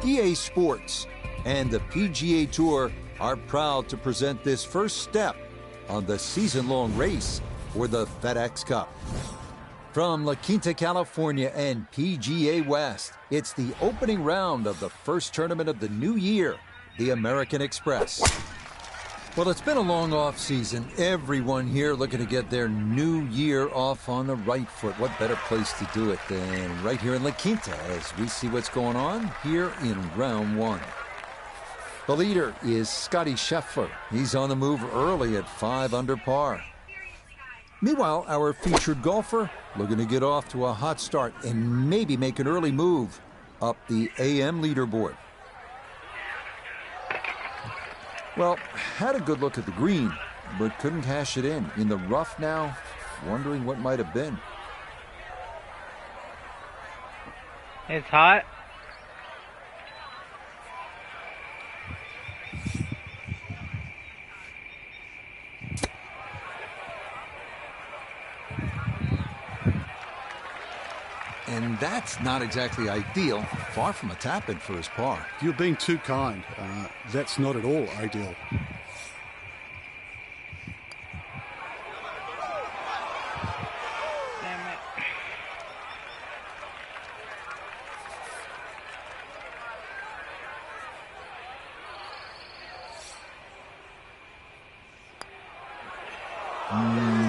EA Sports and the PGA Tour are proud to present this first step on the season-long race for the FedEx Cup. From La Quinta, California and PGA West, it's the opening round of the first tournament of the new year, the American Express. Well, it's been a long off season. Everyone here looking to get their new year off on the right foot. What better place to do it than right here in La Quinta as we see what's going on here in round one. The leader is Scotty Scheffler. He's on the move early at 5 under par. Meanwhile, our featured golfer looking to get off to a hot start and maybe make an early move up the AM leaderboard. Well, had a good look at the green, but couldn't cash it in. In the rough now, wondering what might have been. It's hot. And that's not exactly ideal. Far from a tap-in for his par. You're being too kind. That's not at all ideal. Damn it.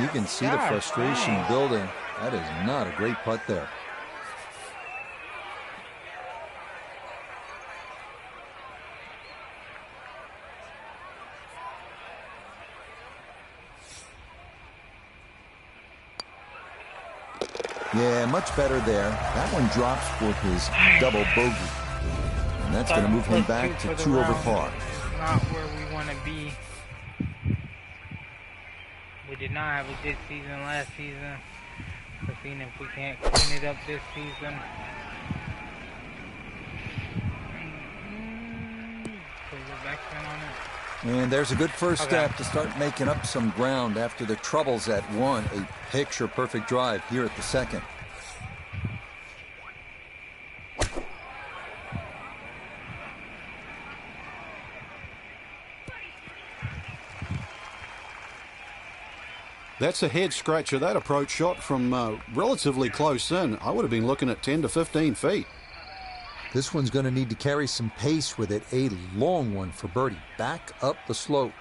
You can see the frustration building. That is not a great putt there. Yeah, much better there. That one drops for his double bogey. And that's going to move him back to 2 over par. Not where we want to be. We did not have a good season last season. We're seeing if we can't clean it up this season. Put your backspin on it. And there's a good first step to start making up some ground after the troubles at 1. A picture-perfect drive here at the second. That's a head-scratcher. That approach shot from relatively close in. I would have been looking at 10 to 15 feet. This one's going to need to carry some pace with it. A long one for birdie. Back up the slope.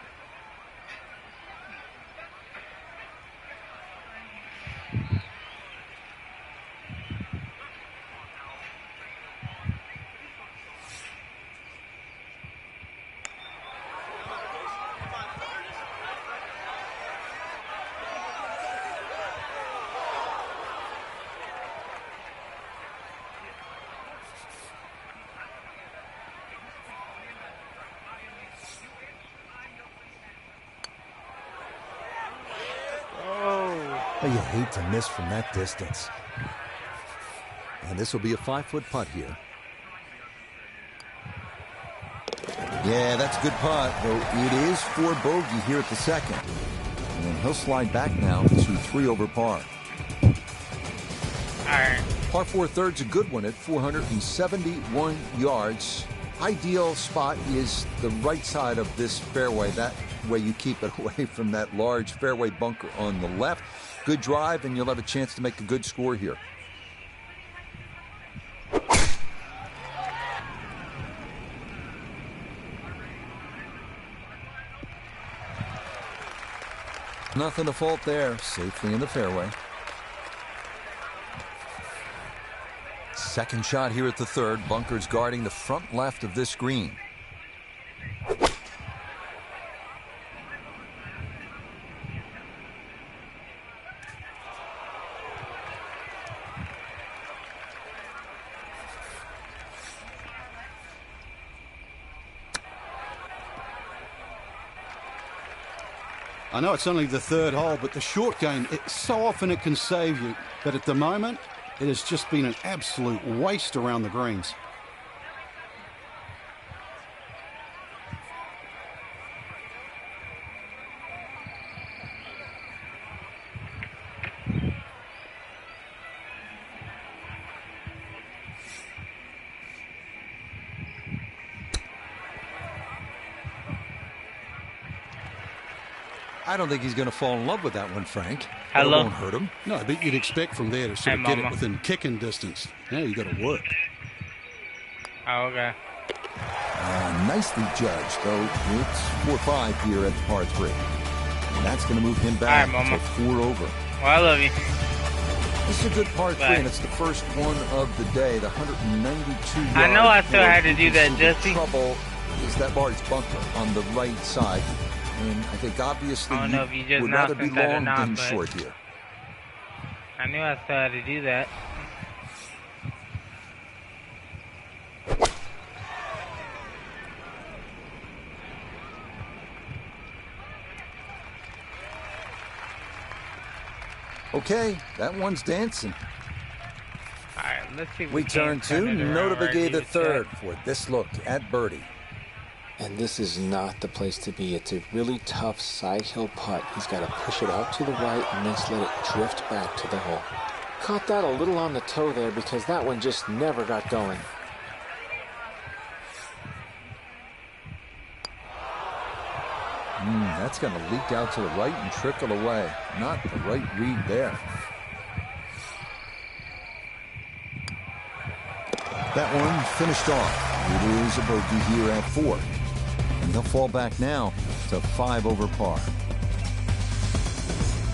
Oh, you hate to miss from that distance. And this will be a 5-foot putt here. Yeah, that's a good putt, though it is for bogey here at the second. And he'll slide back now to 3 over par. Par 4 third's a good one at 471 yards. Ideal spot is the right side of this fairway. That way you keep it away from that large fairway bunker on the left. Good drive, and you'll have a chance to make a good score here. Nothing to fault there. Safely in the fairway. Second shot here at the third. Bunkers guarding the front left of this green. I know it's only the third hole, but the short game, so often it can save you. But at the moment, it has just been an absolute waste around the greens. I don't think he's going to fall in love with that one, Frank. Hello. It won't hurt him. No, but you'd expect from there to sort of Hey, get it Mama. within kicking distance. Now you got to work. Oh, okay. Nicely judged, though. It's 4-5 here at the par 3. And that's going to move him back All right, Mama. to 4 over. Well, I love you. This is a good par 3, Bye. and it's the first one of the day. The 192 yards. I know I still board. had to do You that, can see the Jesse. trouble is that large bunker on the right side. And I think obviously I don't know if you just would rather be announced that or long not, than but- short here. I knew I still had to do that. Okay, that one's dancing. All right, let's see if We turn can't to turn it around Nota right Begay here, the third chat. for this look at birdie. And this is not the place to be. It's a really tough side hill putt. He's got to push it out to the right and just let it drift back to the hole. Caught that a little on the toe there because that one just never got going. That's going to leak out to the right and trickle away. Not the right read there. That one finished off. It is a bogey here at 4. And he'll fall back now to 5 over par.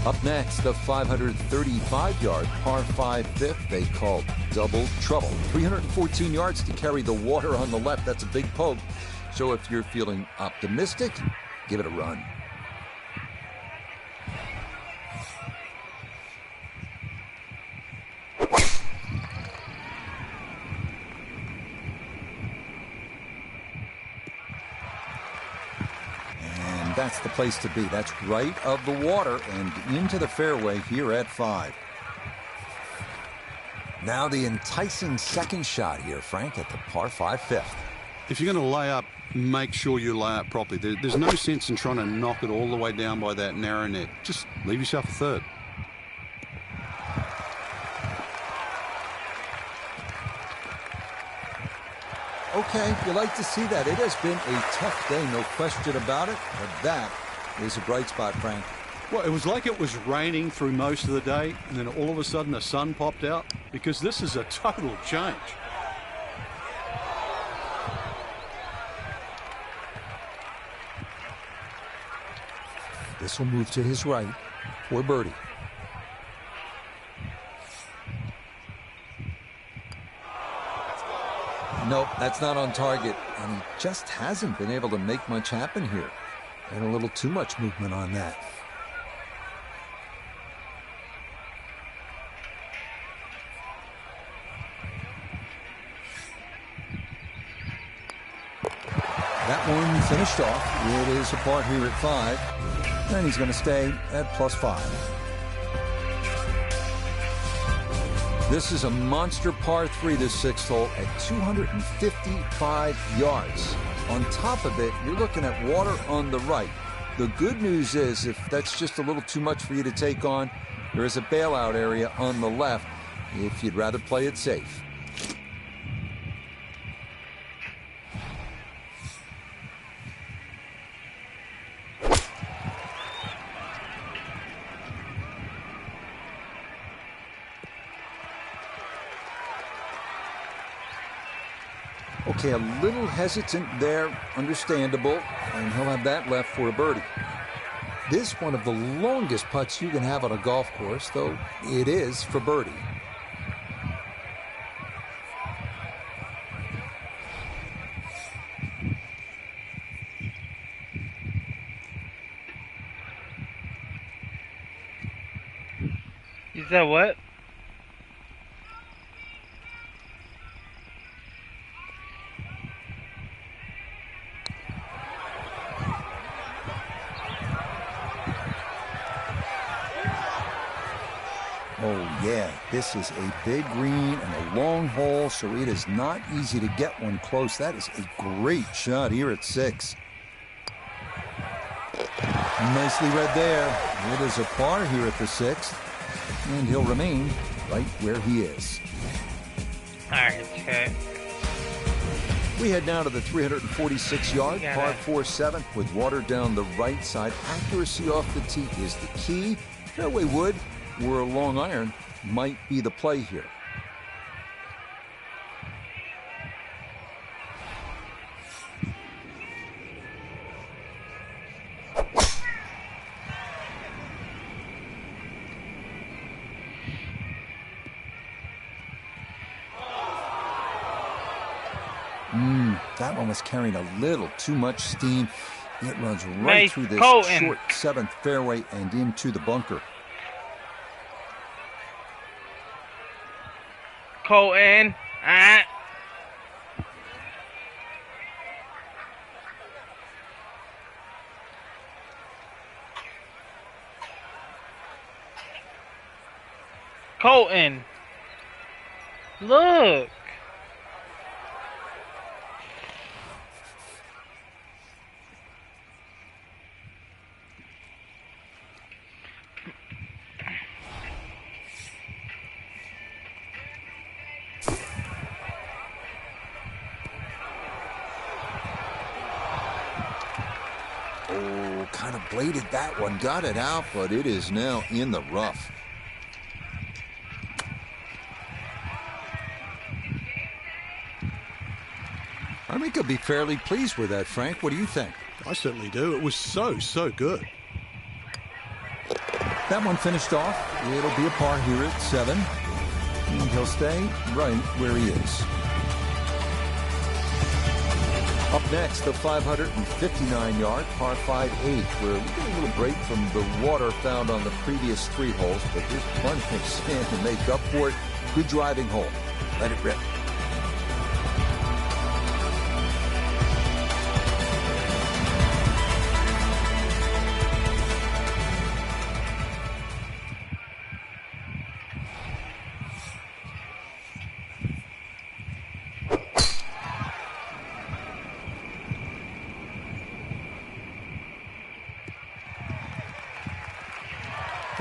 Up next, the 535-yard par 5 fifth they call double trouble. 314 yards to carry the water on the left. That's a big poke. So if you're feeling optimistic, give it a run. And that's the place to be. That's right of the water and into the fairway here at 5. Now the enticing second shot here, Frank, at the par 5 fifth. If you're going to lay up, make sure you lay up properly. There's no sense in trying to knock it all the way down by that narrow net. Just leave yourself a third. Okay, you like to see that. It has been a tough day, no question about it. But that is a bright spot, Frank. Well, it was like it was raining through most of the day, and then all of a sudden the sun popped out, because this is a total change. This will move to his right for birdie. Nope, that's not on target, and he just hasn't been able to make much happen here. And a little too much movement on that. That one finished off. It is a par here at 5, and he's going to stay at +5. This is a monster par 3, this 6th hole, at 255 yards. On top of it, you're looking at water on the right. The good news is, if that's just a little too much for you to take on, there is a bailout area on the left if you'd rather play it safe. Okay, a little hesitant there, understandable, and he'll have that left for a birdie. This one of the longest putts you can have on a golf course, though it is for birdie. You said what? Oh, yeah, this is a big green and a long hole, so it is not easy to get one close. That is a great shot here at 6. Nicely read there. It is a par here at the 6th, and he'll remain right where he is. Alright, chat. We head now to the 346-yard par 4-7 with water down the right side. Accuracy off the tee is the key. Fairway wood or a long iron might be the play here. That one was carrying a little too much steam. It runs right through this short 7th fairway and into the bunker. Colton. Colton. Look. Oh, kind of bladed that one. Got it out, but it is now in the rough. I think I'll be fairly pleased with that, Frank. What do you think? I certainly do. It was so good. That one finished off. It'll be a par here at 7. And he'll stay right where he is. Up next, the 559-yard par 5-8, where we get a little break from the water found on the previous 3 holes, but there's plenty of sand to make up for it. Good driving hole. Let it rip.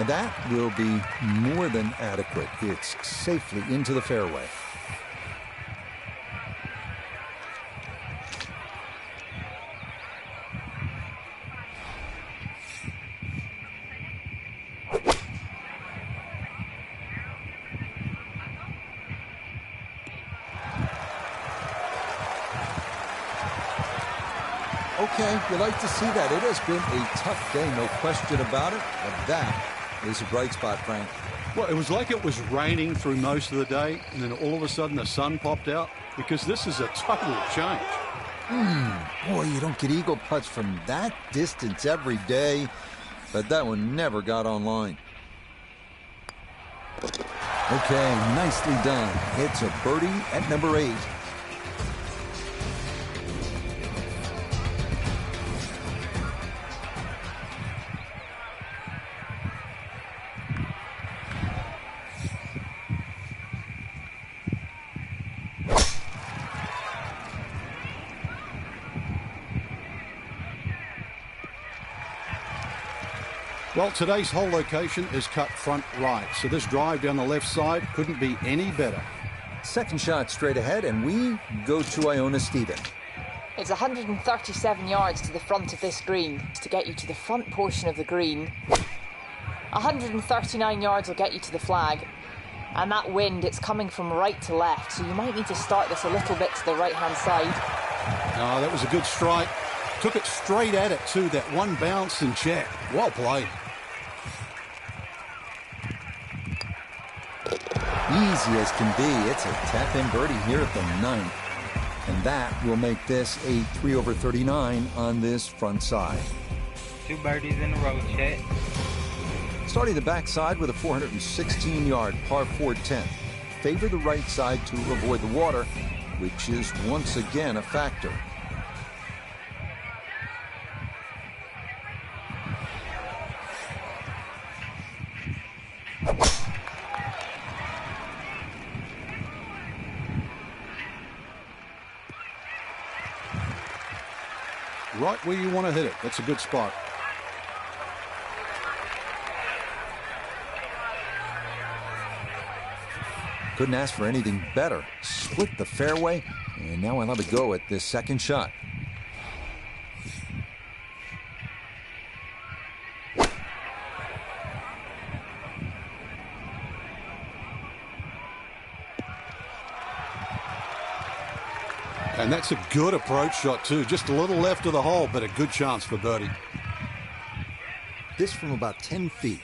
And that will be more than adequate. It's safely into the fairway. Okay, you like to see that. It has been a tough day, no question about it. But that is a bright spot, Frank. Well, it was like it was raining through most of the day, and then all of a sudden the sun popped out, because this is a total change. Boy, you don't get eagle putts from that distance every day, but that one never got online. Okay, nicely done. It's a birdie at number 8. Well, today's hole location is cut front right, so this drive down the left side couldn't be any better. Second shot straight ahead, and we go to Iona Stephen. It's 137 yards to the front of this green to get you to the front portion of the green. 139 yards will get you to the flag. And that wind, it's coming from right to left, so you might need to start this a little bit to the right-hand side. Oh, that was a good strike. Took it straight at it, too. That one bounce and check. Well played. Easy as can be. It's a tap-in birdie here at the 9th. And that will make this a 3 over 39 on this front side. 2 birdies in a row, Chet. Starting the backside with a 416-yard par 4-10. Favor the right side to avoid the water, which is once again a factor. Right where you want to hit it. That's a good spot. Couldn't ask for anything better. Split the fairway And now I'll have a go at this second shot. And that's a good approach shot too. Just a little left of the hole, but a good chance for birdie. This from about 10 feet.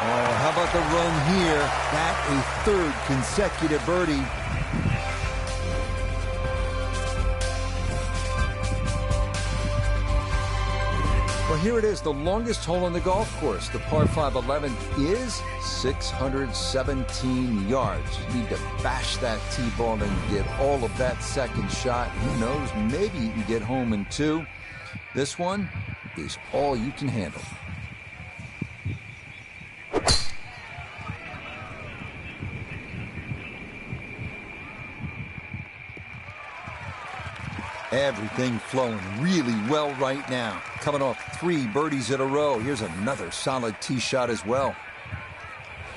Oh, how about the run here? That a third consecutive birdie. Well, here it is, the longest hole on the golf course. The par 5 11 is 617 yards. You need to bash that tee ball and get all of that second shot. Who knows, maybe you can get home in 2. This one is all you can handle. Everything flowing really well right now. Coming off 3 birdies in a row. Here's another solid tee shot as well.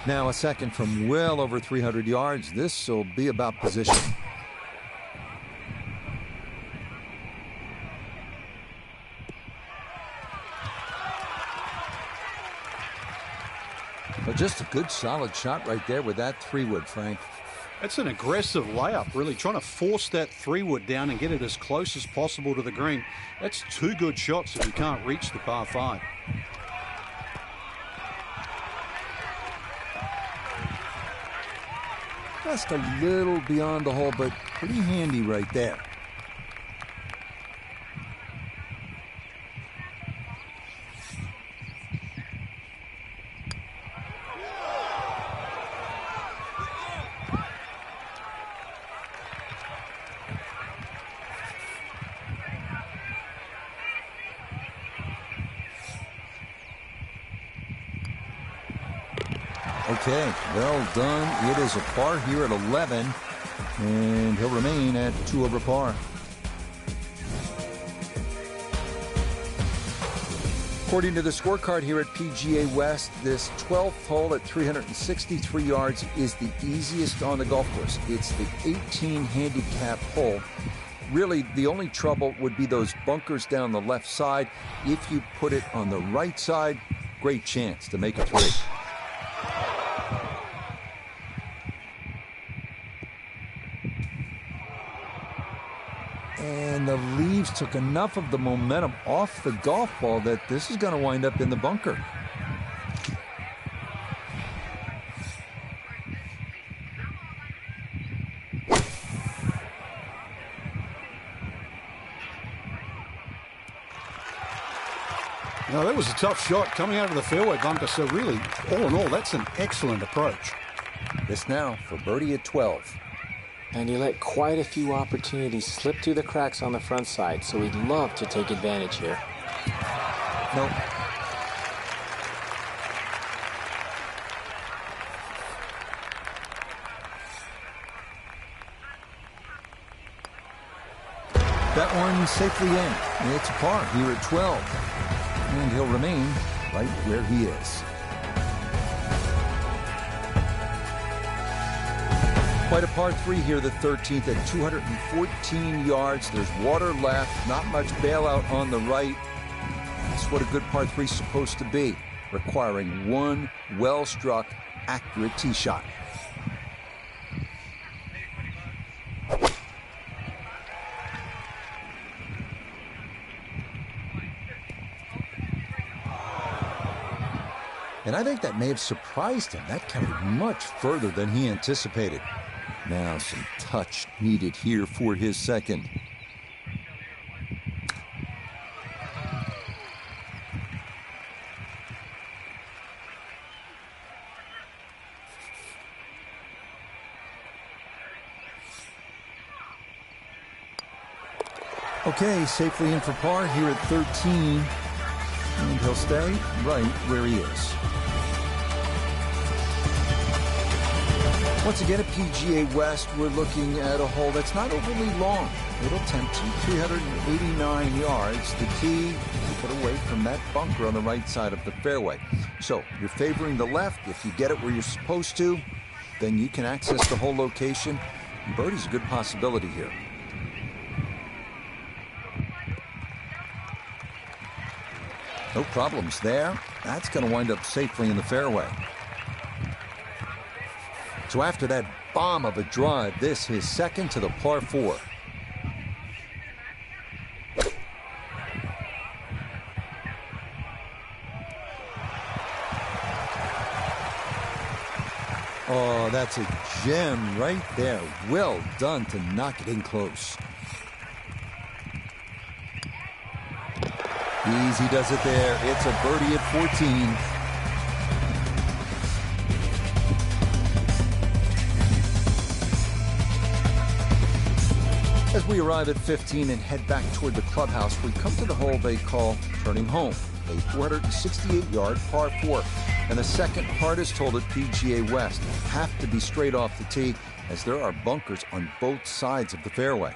Now a second from well over 300 yards. This will be about position. But just a good solid shot right there with that 3-wood, Frank. That's an aggressive layup, really trying to force that 3-wood down and get it as close as possible to the green. That's 2 good shots if you can't reach the par 5. Just a little beyond the hole, but pretty handy right there. Okay, well done. It is a par here at 11, and he'll remain at 2 over par. According to the scorecard here at PGA West, this 12th hole at 363 yards is the easiest on the golf course. It's the 18 handicap hole. Really, the only trouble would be those bunkers down the left side. If you put it on the right side, great chance to make a 3. And the leaves took enough of the momentum off the golf ball that this is going to wind up in the bunker. Now, that was a tough shot coming out of the fairway bunker, so really, all in all, that's an excellent approach. This now for birdie at 12. And he let quite a few opportunities slip through the cracks on the front side, so he'd love to take advantage here. Nope. That one safely in. It's a par here at 12. And he'll remain right where he is. Quite a par 3 here, the 13th at 214 yards. There's water left, not much bailout on the right. That's what a good par 3 is supposed to be, requiring one well-struck, accurate tee shot. And I think that may have surprised him. That carried much further than he anticipated. Now some touch needed here for his second. Okay, safely in for par here at 13. And he'll stay right where he is. Once again, at PGA West, we're looking at a hole that's not overly long. It'll tempt you 389 yards. The key, keep it away from that bunker on the right side of the fairway. So you're favoring the left. If you get it where you're supposed to, then you can access the whole location. And birdie's a good possibility here. No problems there. That's going to wind up safely in the fairway. So after that bomb of a drive, this his second to the par 4. Oh, that's a gem right there. Well done to knock it in close. Easy does it there. It's a birdie at 14. As we arrive at 15 and head back toward the clubhouse, we come to the hole they call Turning Home, a 468-yard par 4. And the second hardest hole at PGA West. Have to be straight off the tee, as there are bunkers on both sides of the fairway.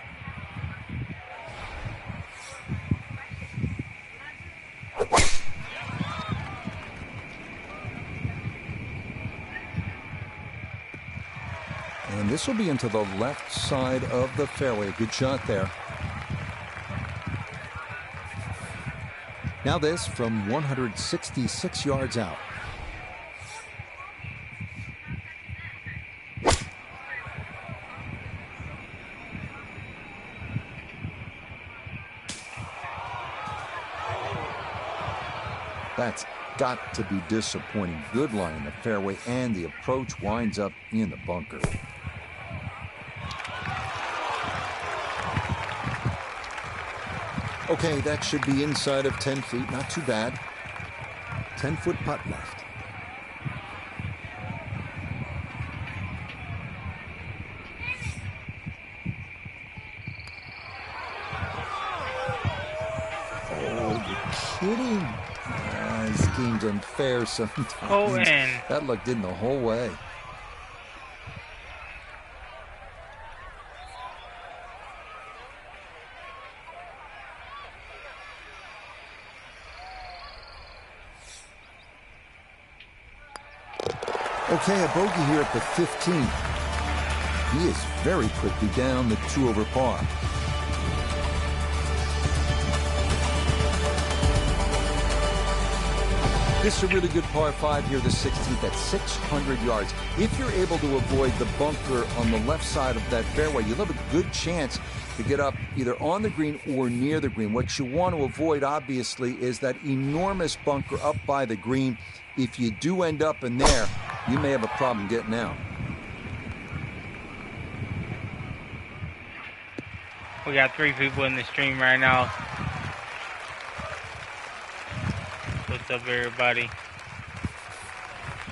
And this will be into the left side of the fairway. Good shot there. Now this from 166 yards out. That's got to be disappointing. Good line in the fairway, and the approach winds up in the bunker. Okay, that should be inside of 10 feet. Not too bad. 10-foot putt left. Oh, you're kidding. This game's unfair sometimes. Oh, and that looked in the whole way. Okay, a bogey here at the 15th. He is very quickly down the 2 over par. This is a really good par 5 here, the 16th at 600 yards. If you're able to avoid the bunker on the left side of that fairway, you'll have a good chance to get up either on the green or near the green. What you want to avoid, obviously, is that enormous bunker up by the green. If you do end up in there, you may have a problem getting out. we got 3 people in the stream right now. What's up, everybody?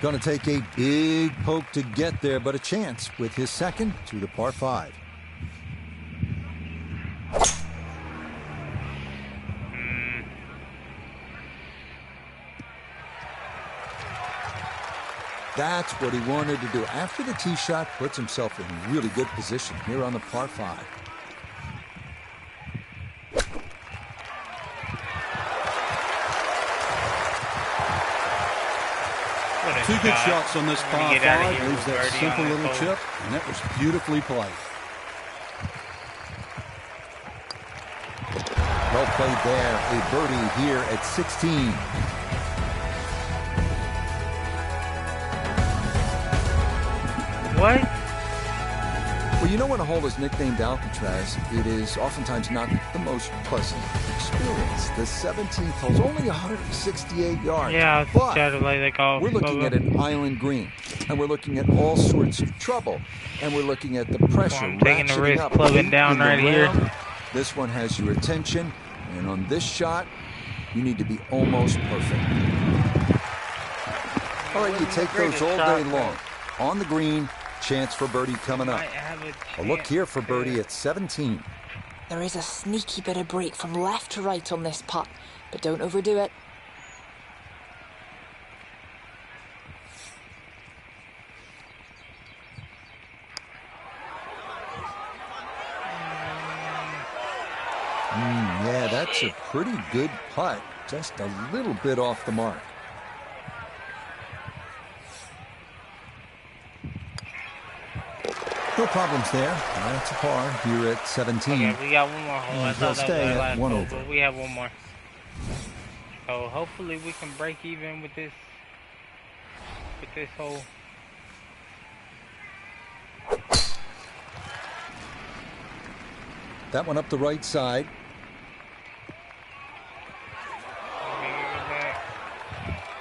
Going to take a big poke to get there, but a chance with his second to the par 5. That's what he wanted to do. After the tee shot, puts himself in really good position here on the par 5. Two good shots on this par 5. Leaves that simple little chip, and that was beautifully played. Well played there. A birdie here at 16. What? Well, you know when a hole is nicknamed Alcatraz, it is oftentimes not the most pleasant experience. The 17th hole's only 168 yards. Yeah, but we're looking at an island green, and we're looking at all sorts of trouble, and we're looking at the pressure. I'm taking the risk, up clubbing down right here. This one has your attention, and on this shot, you need to be almost perfect. All right, you take those all day long. On the green, chance for birdie coming up. A look here for birdie at 17. There is a sneaky bit of break from left to right on this putt, but don't overdo it. Yeah, that's a pretty good putt. Just a little bit off the mark. No problems there. That's a par here at 17. Okay, we got one more hole. I He'll thought that stay was at our last one hole, over. but we have one more. So hopefully we can break even with this hole. That one up the right side.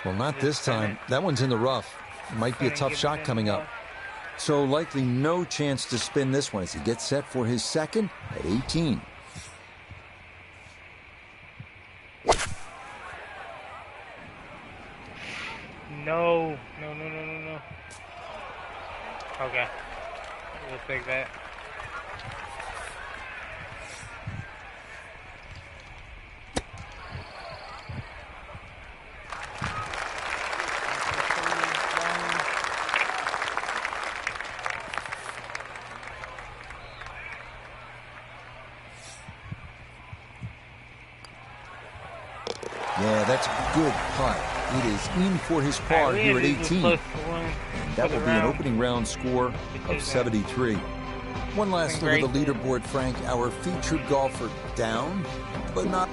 Well, not this time. That one's in the rough. Might be a tough shot coming up. So likely no chance to spin this one as he gets set for his second at 18. No. Okay. We'll take that. Yeah, that's a good putt. It is in for his par here at 18. And that will be an opening round score of 73. One last look at the leaderboard, Frank. Our featured golfer down, but not.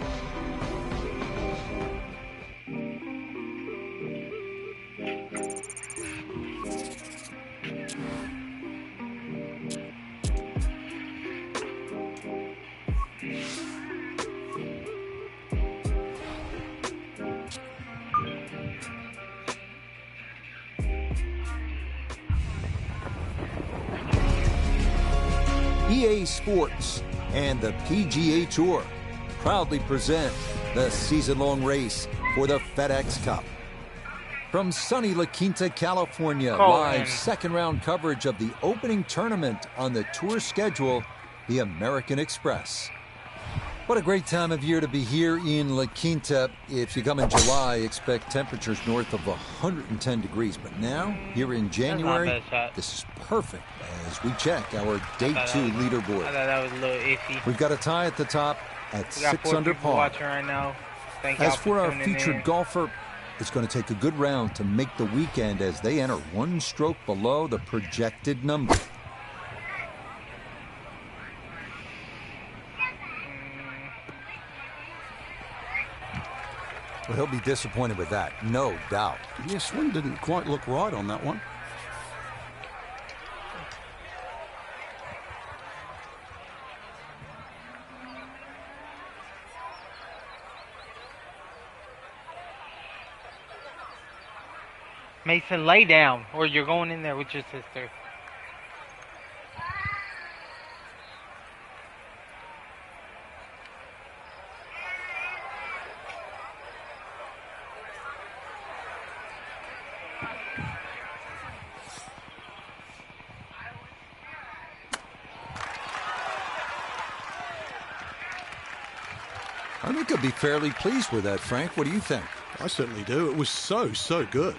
PGA Sports and the PGA Tour proudly present the season-long race for the FedEx Cup. From sunny La Quinta, California, live second-round coverage of the opening tournament on the tour schedule, the American Express. What a great time of year to be here in La Quinta. If you come in July, expect temperatures north of 110 degrees. But now, here in January, this is perfect as we check our Day 2 leaderboard. I thought that was a little iffy. We've got a tie at the top at 6 under par. Watching right now. As for our featured golfer, it's going to take a good round to make the weekend as they enter one stroke below the projected number. Well, he'll be disappointed with that, no doubt. Yeah, swing didn't quite look right on that one. Mason, lay down, or you're going in there with your sister. I think he'll be fairly pleased with that, Frank. What do you think? I certainly do. It was so good.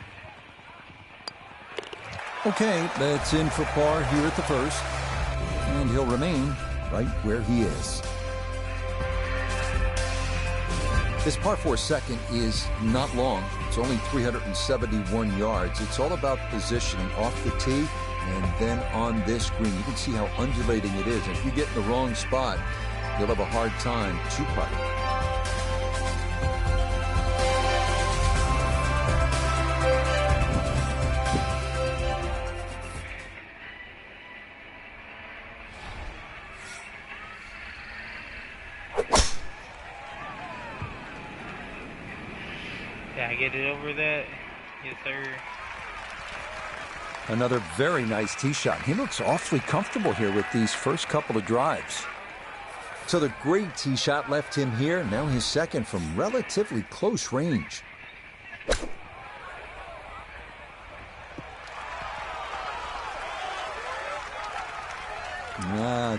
Okay, that's in for par here at the first. And he'll remain right where he is. This par 4 second is not long. It's only 371 yards. It's all about positioning off the tee and then on this green. You can see how undulating it is. If you get in the wrong spot, you'll have a hard time to putt. Did I get it over that? Yes, sir. Another very nice tee shot. He looks awfully comfortable here with these first couple of drives. So the great tee shot left him here. Now his second from relatively close range.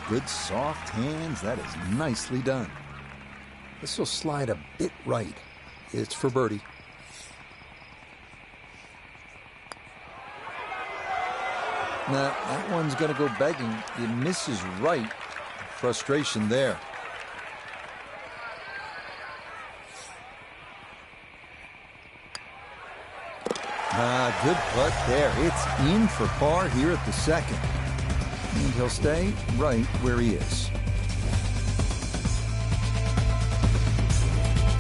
Good soft hands. That is nicely done. This will slide a bit right. It's for birdie. Now, that one's going to go begging. It misses right. Frustration there. Good putt there. It's in for par here at the second. And he'll stay right where he is.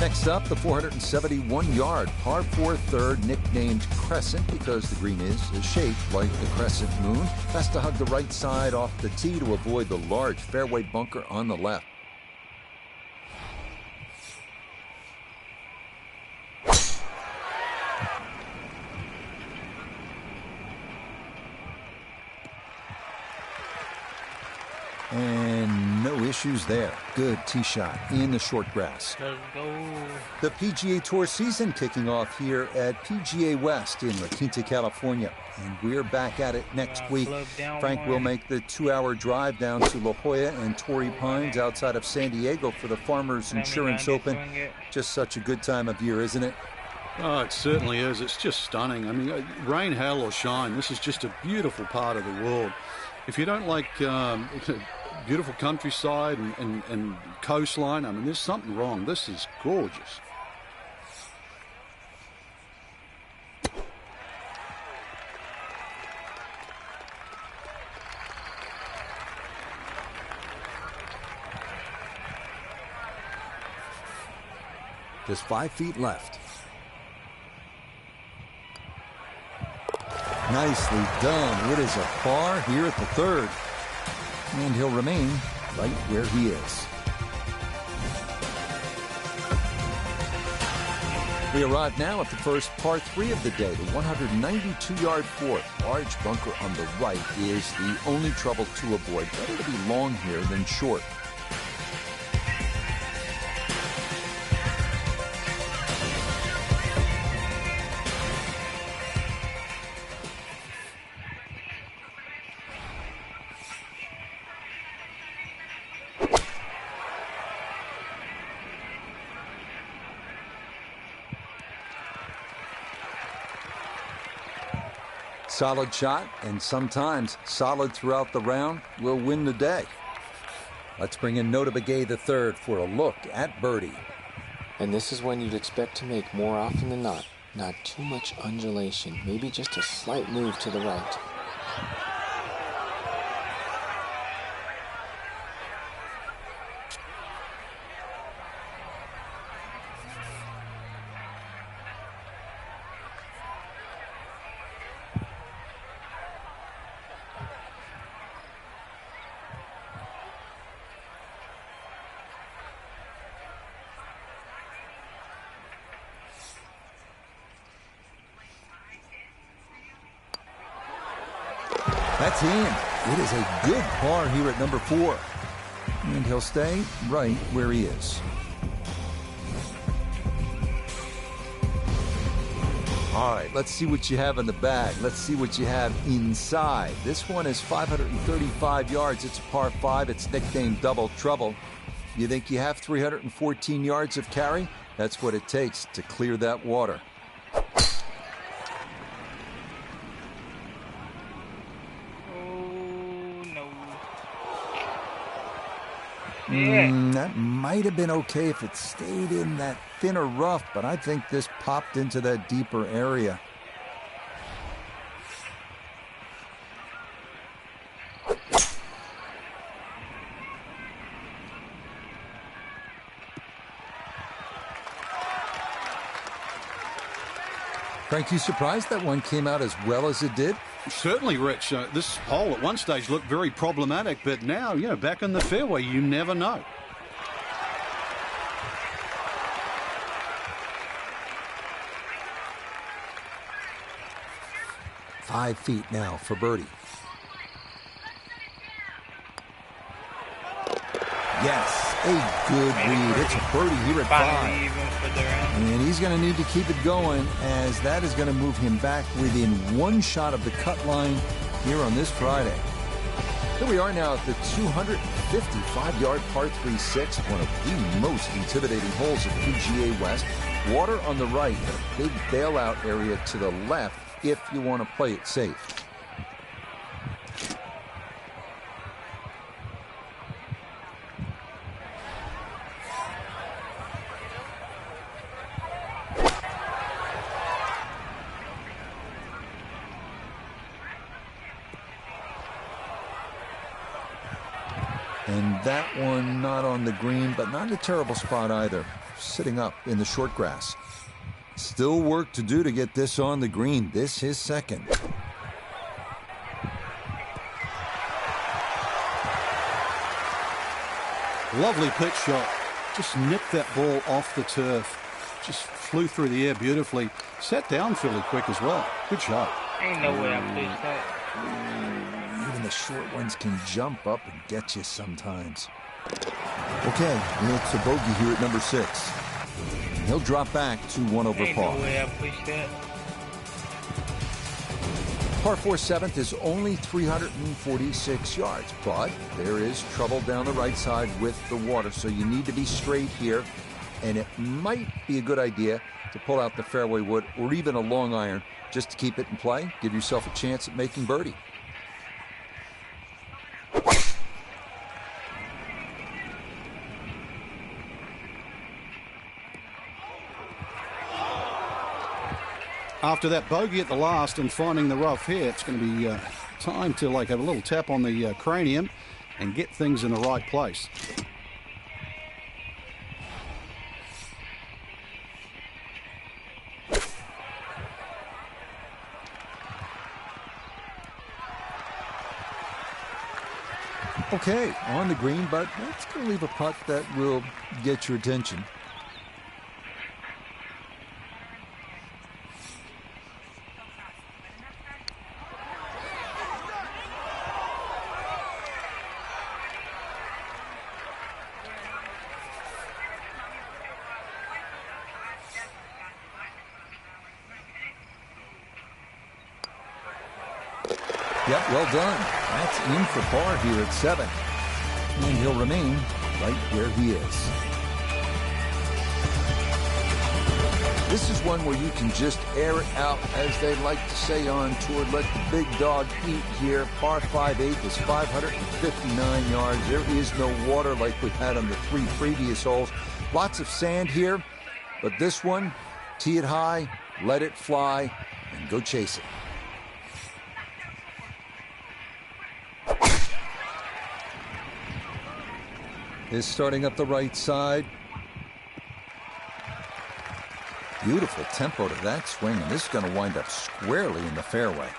Next up, the 471-yard par 4 third, nicknamed Crescent because the green is shaped like the crescent moon. Has to hug the right side off the tee to avoid the large fairway bunker on the left. And no issues there. Good tee shot in the short grass. Let's go. The PGA Tour season kicking off here at PGA West in La Quinta, California. And we're back at it next week. Frank will make the 2-hour drive down to La Jolla and Torrey Pines outside of San Diego for the Farmers Insurance Open. Just such a good time of year, isn't it? Oh, it certainly is. It's just stunning. I mean, rain, hail, or shine, this is just a beautiful part of the world. If you don't like beautiful countryside and coastline, I mean, there's something wrong. This is gorgeous. Just 5 feet left. Nicely done. It is a par here at the third. And he'll remain right where he is. We arrive now at the first par 3 of the day, the 192-yard fourth. Large bunker on the right is the only trouble to avoid. Better to be long here than short. Solid shot, and sometimes solid throughout the round, will win the day. Let's bring in Nota Begay III for a look at birdie. And this is when you'd expect to make more often than not. Not too much undulation, maybe just a slight move to the right. That's in. It is a good par here at number 4. And he'll stay right where he is. All right, let's see what you have in the bag. Let's see what you have inside. This one is 535 yards. It's a par 5. It's nicknamed Double Trouble. You think you have 314 yards of carry? That's what it takes to clear that water. That might have been okay if it stayed in that thinner rough, but I think this popped into that deeper area. Frank, you surprised that one came out as well as it did? Certainly, Rich. This hole at one stage looked very problematic, but now, back in the fairway, you never know. Five feet now for birdie. Yes, a good read. It's a birdie here at 5. And he's going to need to keep it going, as that is going to move him back within one shot of the cut line here on this Friday. Here we are now at the 255-yard par 3-6, one of the most intimidating holes at PGA West. Water on the right, a big bailout area to the left if you want to play it safe. And that one not on the green, but not in a terrible spot either. Sitting up in the short grass. Still work to do to get this on the green. This is second. Lovely pitch shot. Just nipped that ball off the turf. Just flew through the air beautifully. Sat down fairly quick as well. Good shot. Ain't no way I pitched that. Even the short ones can jump up and get you sometimes. Okay, it's a bogey here at number 6. He'll drop back to 1 over Ain't par. no way I pushed that. Par 4 7th is only 346 yards, but there is trouble down the right side with the water, so you need to be straight here, and it might be a good idea to pull out the fairway wood or even a long iron just to keep it in play, give yourself a chance at making birdie. After that bogey at the last and finding the rough here, it's going to be time to have a little tap on the cranium and get things in the right place. Okay, on the green, but that's going to leave a putt that will get your attention. Yep, well done. That's in for par here at 7. And he'll remain right where he is. This is one where you can just air it out, as they like to say on tour. Let the big dog eat here. Par 5/8 is 559 yards. There is no water like we had on the 3 previous holes. Lots of sand here, but this one, tee it high, let it fly, and go chase it. Is starting up the right side. Beautiful tempo to that swing, and this is going to wind up squarely in the fairway.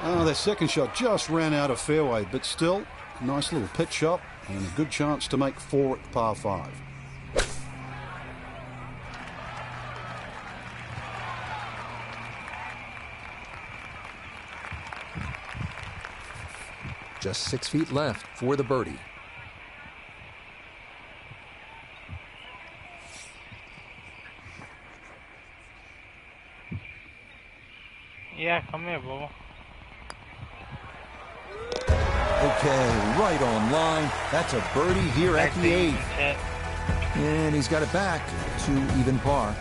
Oh, that second shot just ran out of fairway, but still, nice little pitch shot and a good chance to make 4 at par 5. Just 6 feet left for the birdie. Yeah, come here, Bubba. Okay, right on line. That's a birdie here at the 8th. And he's got it back to even par.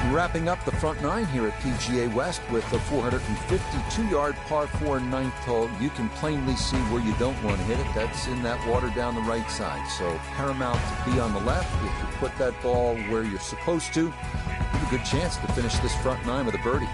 Wrapping up the front 9 here at PGA West with the 452-yard par 4 9th hole. You can plainly see where you don't want to hit it. That's in that water down the right side. So paramount to be on the left. If you put that ball where you're supposed to, you have a good chance to finish this front 9 with a birdie.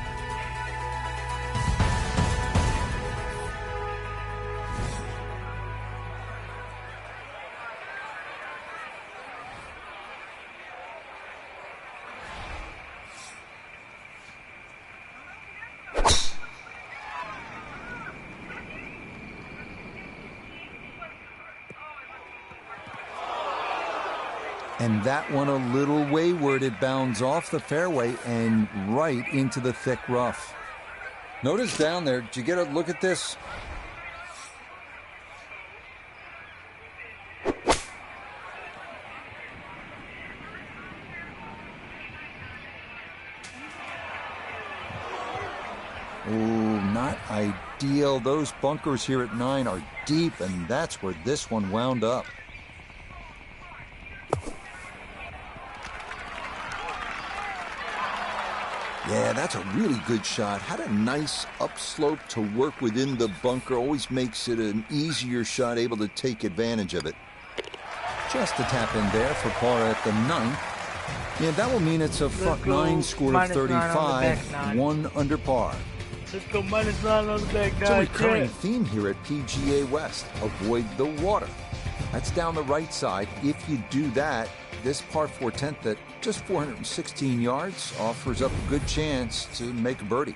And that one a little wayward. It bounds off the fairway and right into the thick rough. Notice down there, did you get a look at this? Oh, not ideal. Those bunkers here at 9 are deep, and that's where this one wound up. Yeah, that's a really good shot. Had a nice upslope to work within the bunker. Always makes it an easier shot, able to take advantage of it. Just a tap in there for par at the 9th. Yeah, that will mean it's a front 9 score of 35, 1 under par. Let's go -9 on the back nine. It's a recurring theme here at PGA West. Avoid the water. That's down the right side. If you do that, this par 4 tenth at just 416 yards offers up a good chance to make a birdie.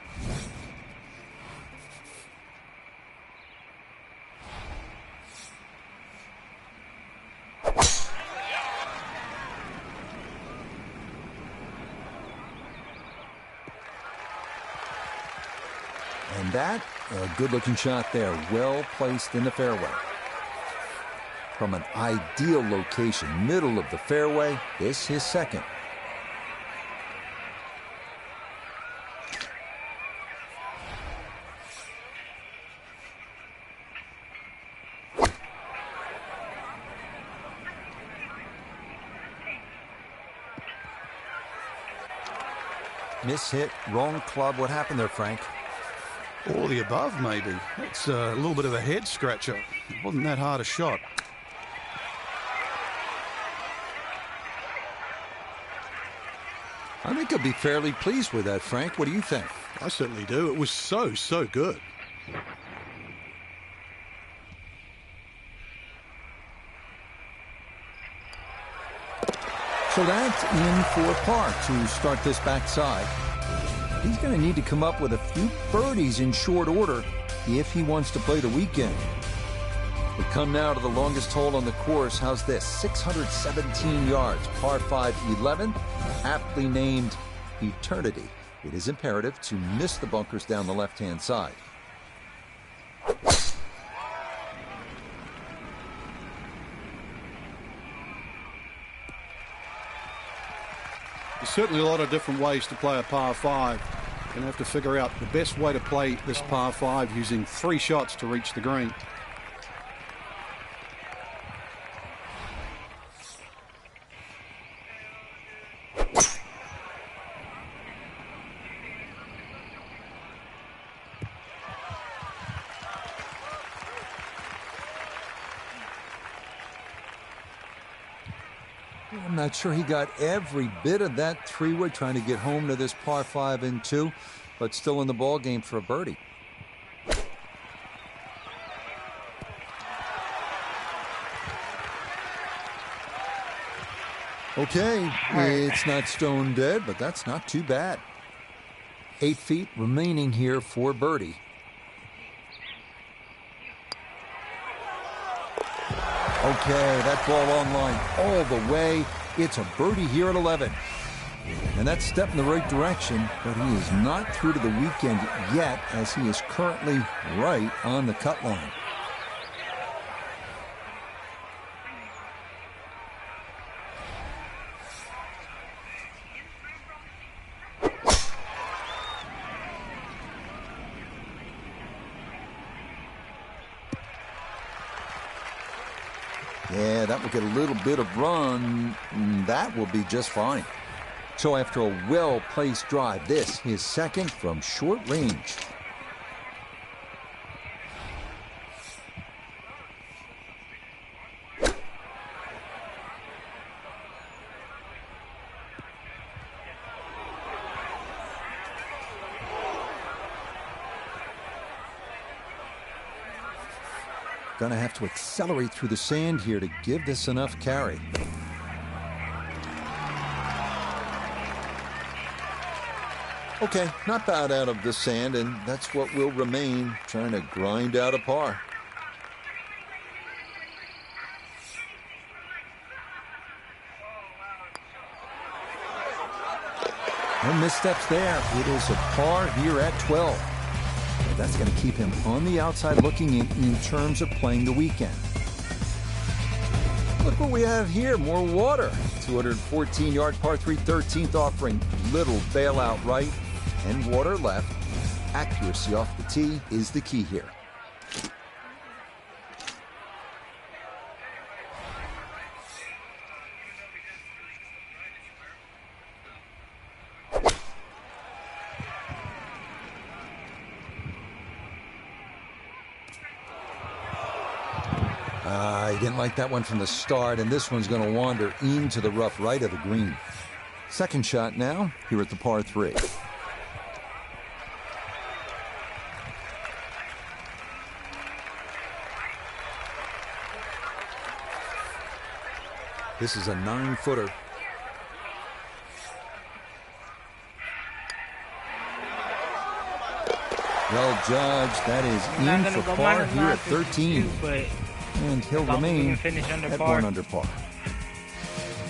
And that, a good-looking shot there, well placed in the fairway. From an ideal location, middle of the fairway, this his second. Miss hit, wrong club. What happened there, Frank? All the above, maybe. It's a little bit of a head scratcher. It wasn't that hard a shot. I think he'll be fairly pleased with that, Frank. What do you think? I certainly do. It was so good. So that's in for par to start this backside. He's going to need to come up with a few birdies in short order if he wants to play the weekend. We come now to the longest hole on the course. How's this? 617 yards, par 5, 11, aptly named Eternity. It is imperative to miss the bunkers down the left-hand side. There's certainly a lot of different ways to play a par 5. You're going to have to figure out the best way to play this par 5 using 3 shots to reach the green. I'm not sure he got every bit of that 3-wood trying to get home to this par 5 and 2, but still in the ball game for a birdie. Okay, it's not stone dead, but that's not too bad. 8 feet remaining here for birdie. Okay, that ball on line all the way. It's a birdie here at 11. And that's a step in the right direction, but he is not through to the weekend yet, as he is currently right on the cut line. Yeah, that will get a little bit of run. That will be just fine. So after a well-placed drive, this his second from short range. Gonna have to accelerate through the sand here to give this enough carry. Okay, not bad out of the sand, and that's what will remain, trying to grind out a par. No missteps there. It is a par here at 12. And that's going to keep him on the outside looking in terms of playing the weekend. Look what we have here, more water. 214-yard par 3 13th offering, little bailout right and water left. Accuracy off the tee is the key here. He didn't like that one from the start, and this one's going to wander into the rough right of the green. Second shot now, here at the par 3. This is a 9-footer. Well judged. That is in for par here at 13. And he'll remain at 1 under par.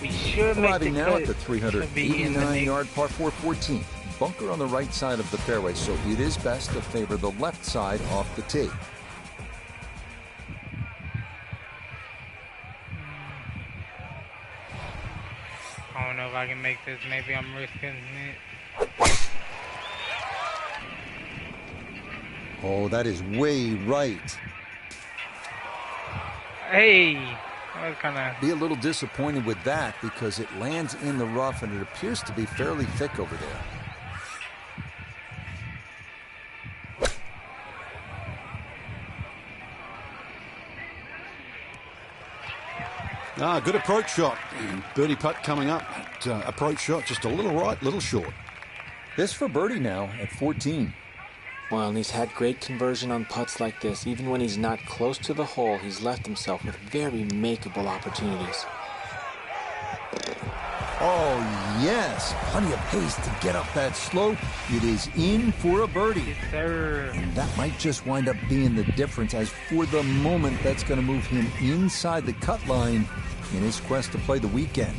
We should make Arriving now at the 389-yard par 4 14th. Bunker on the right side of the fairway, so it is best to favor the left side off the tee. I don't know if I can make this. Maybe I'm risking it. Oh, that is way right. Hey, I was kind of... Be a little disappointed with that because it lands in the rough and it appears to be fairly thick over there. Good approach shot. Birdie putt coming up. Approach shot just a little right, little short. This for birdie now at 14. Well, and he's had great conversion on putts like this. Even when he's not close to the hole, he's left himself with very makeable opportunities. Oh, yes. Plenty of pace to get up that slope. It is in for a birdie. Yes, sir. And that might just wind up being the difference, as for the moment, that's going to move him inside the cut line in his quest to play the weekend.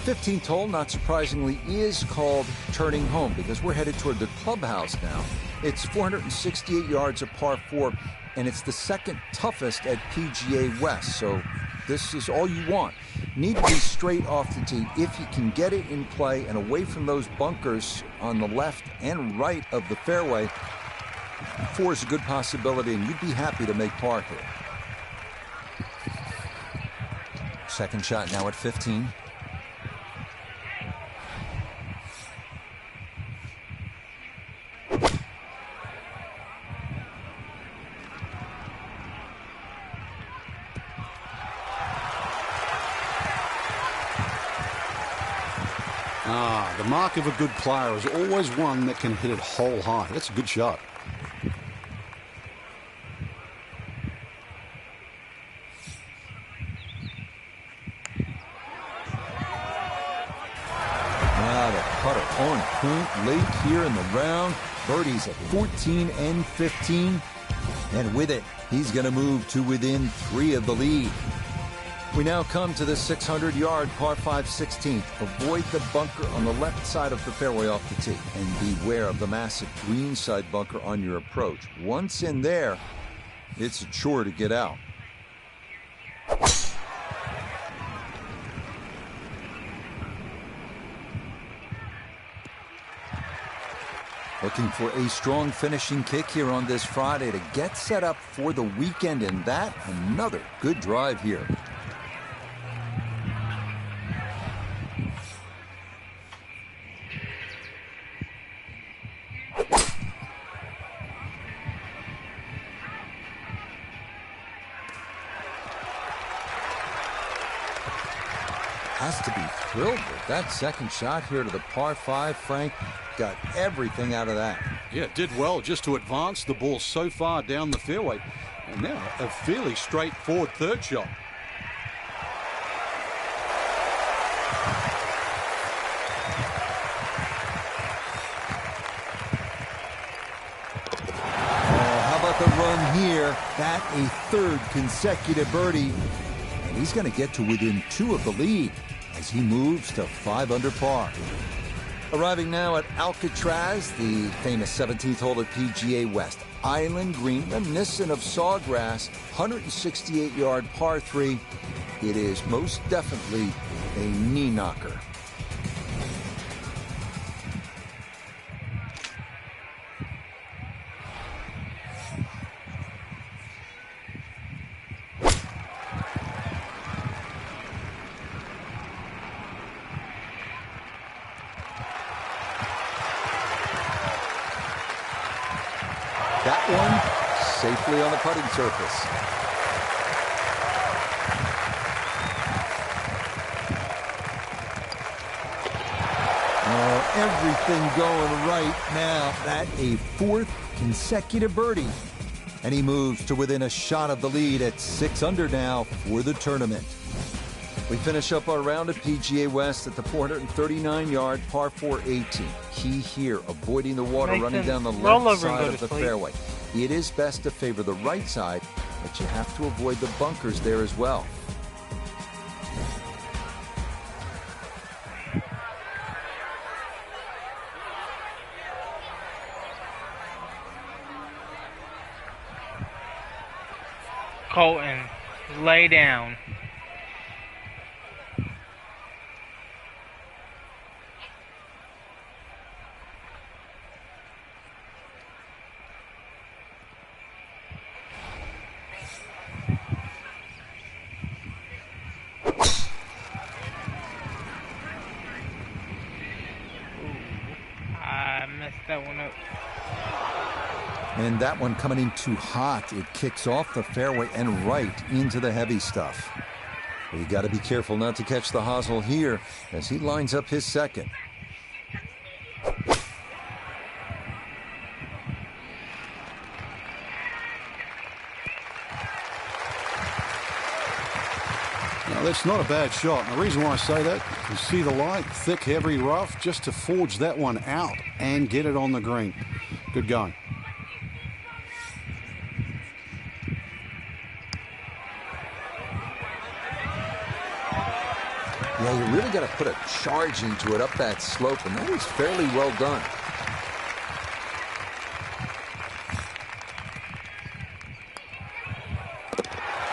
15th hole, not surprisingly, is called Turning Home because we're headed toward the clubhouse now. It's 468 yards of par 4, and it's the second toughest at PGA West, so this is all you want. Need to be straight off the tee. If you can get it in play and away from those bunkers on the left and right of the fairway, 4 is a good possibility, and you'd be happy to make par here. Second shot now at 15. The mark of a good player is always one that can hit it hole high. That's a good shot. The putter on point late here in the round. Birdie's at 14 and 15. And with it, he's going to move to within 3 of the lead. We now come to the 600-yard par 5 16th. Avoid the bunker on the left side of the fairway off the tee. And beware of the massive green side bunker on your approach. Once in there, it's a chore to get out. Looking for a strong finishing kick here on this Friday to get set up for the weekend, and that another good drive here. Has to be thrilled with that second shot here to the par 5. Frank got everything out of that. Yeah, did well just to advance the ball so far down the fairway. And now a fairly straightforward third shot. How about the run here? That a third consecutive birdie. And he's going to get to within 2 of the lead as he moves to 5 under par. Arriving now at Alcatraz, the famous 17th hole at PGA West. Island green, reminiscent of Sawgrass, 168-yard par 3. It is most definitely a knee knocker. That one safely on the putting surface. everything going right now. That a fourth consecutive birdie. And he moves to within a shot of the lead at 6 under now for the tournament. We finish up our round at PGA West at the 439-yard par 4 18. Key here, avoiding the water running down the left side of the fairway. It is best to favor the right side, but you have to avoid the bunkers there as well. Colton, lay down. I messed that one up. And that one coming in too hot. It kicks off the fairway and right into the heavy stuff. Well, you got to be careful not to catch the hosel here as he lines up his second. Now, that's not a bad shot. And the reason why I say that, you see the light, thick, heavy rough, just to forge that one out and get it on the green. Good going. Yeah, you really got to put a charge into it up that slope, and that is fairly well done.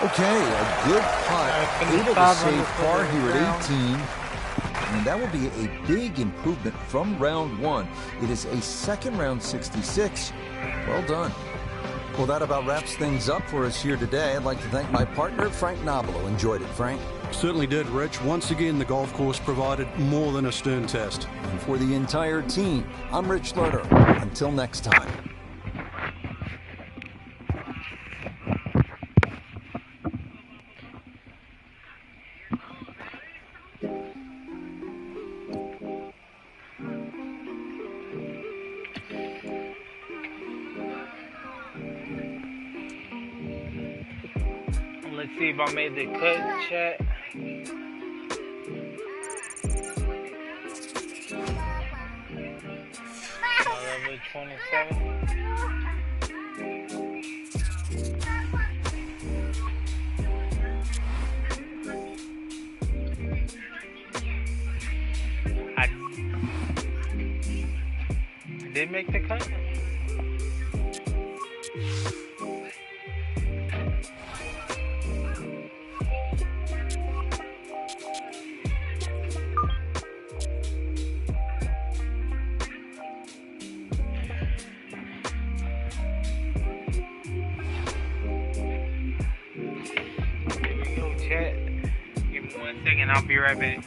Okay, a good putt. Able to save par here at 18. And that will be a big improvement from round 1. It is a second round 66. Well done. Well, that about wraps things up for us here today. I'd like to thank my partner, Frank Nobilo. Enjoyed it, Frank? Certainly did, Rich. Once again, the golf course provided more than a stern test. And for the entire team, I'm Rich Lerner. Until next time. Let's see if I made the cut, chat. Level 27. I did make the cut. Chat. Give me 1 second, I'll be right back.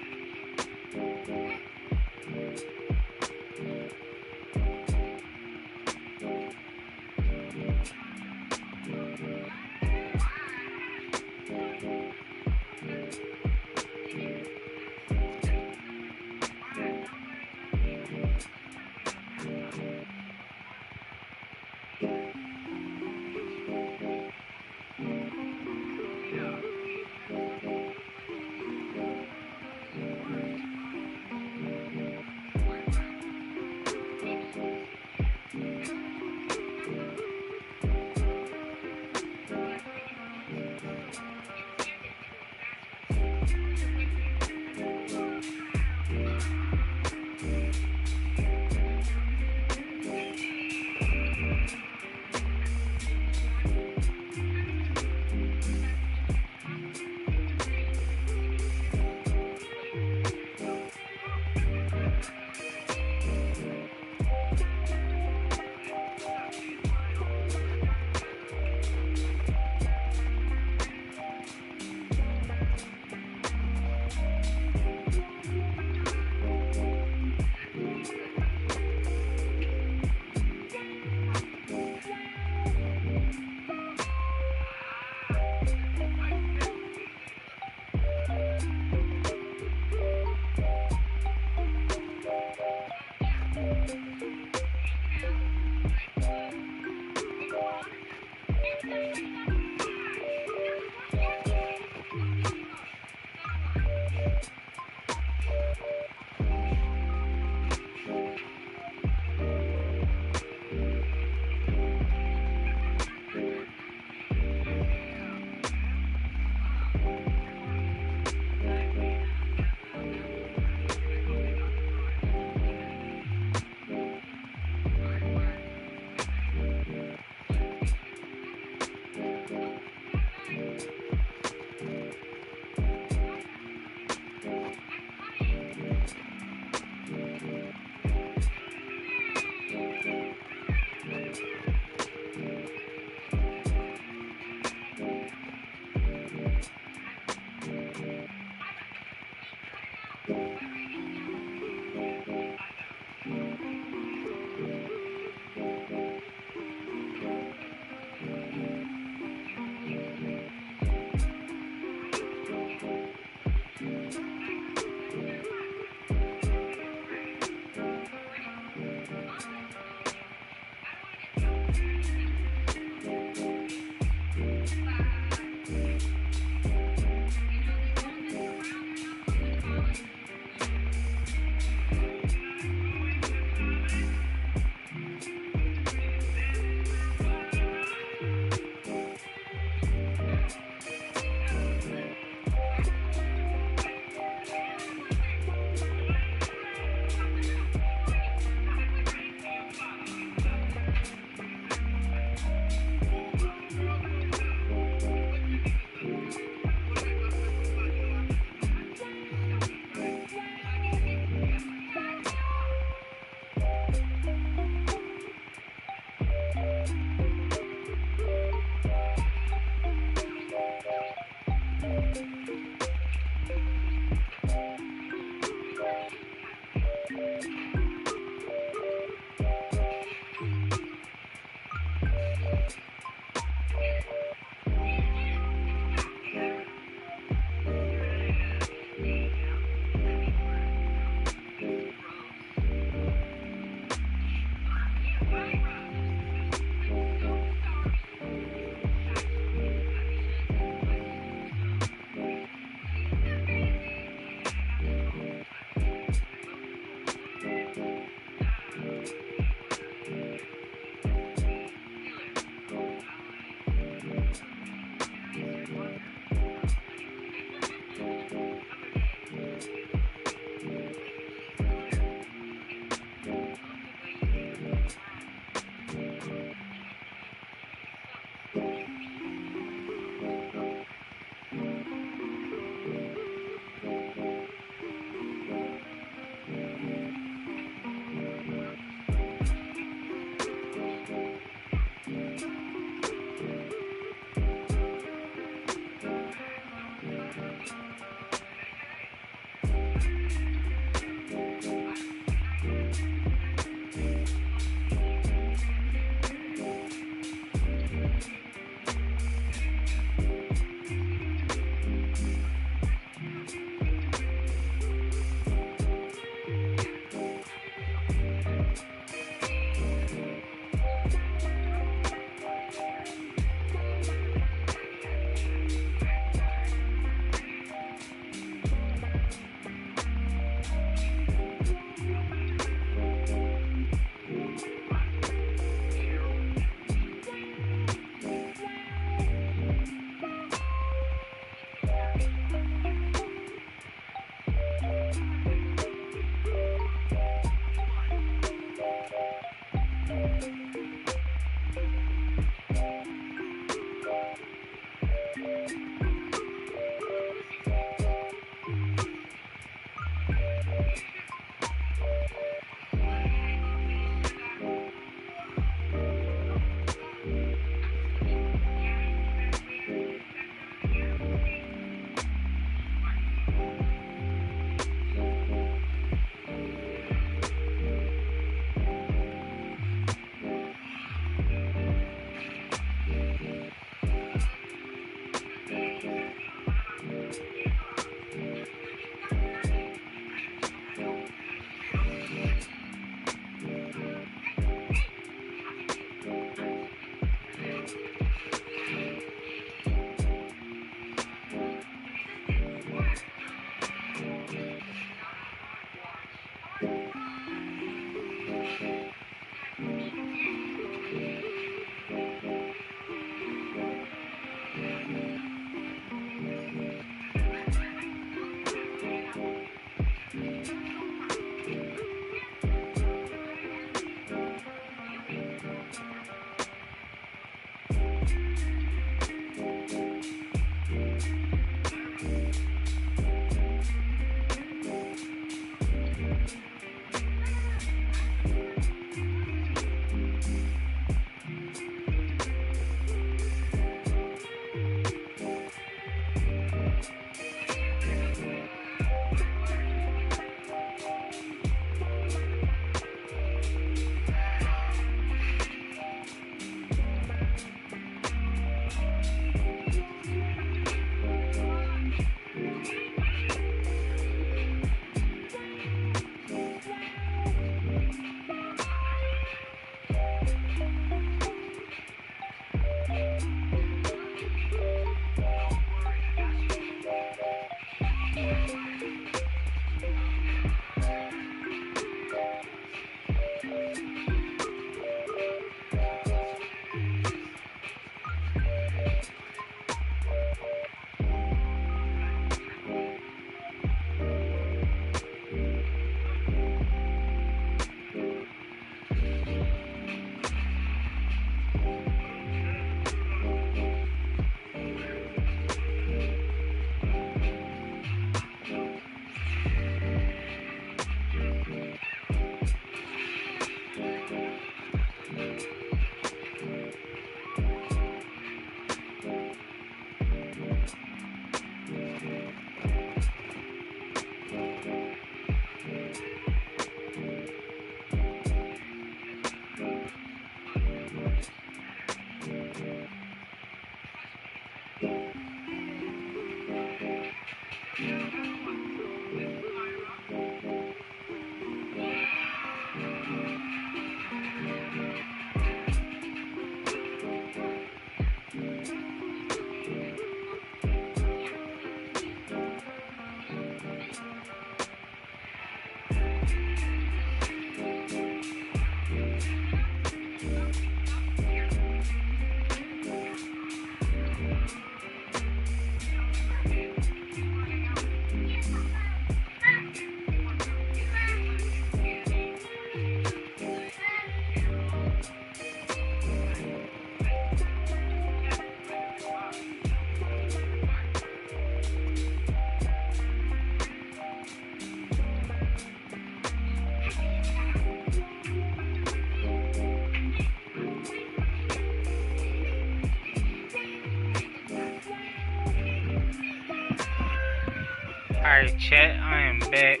Alright, chat, I am back.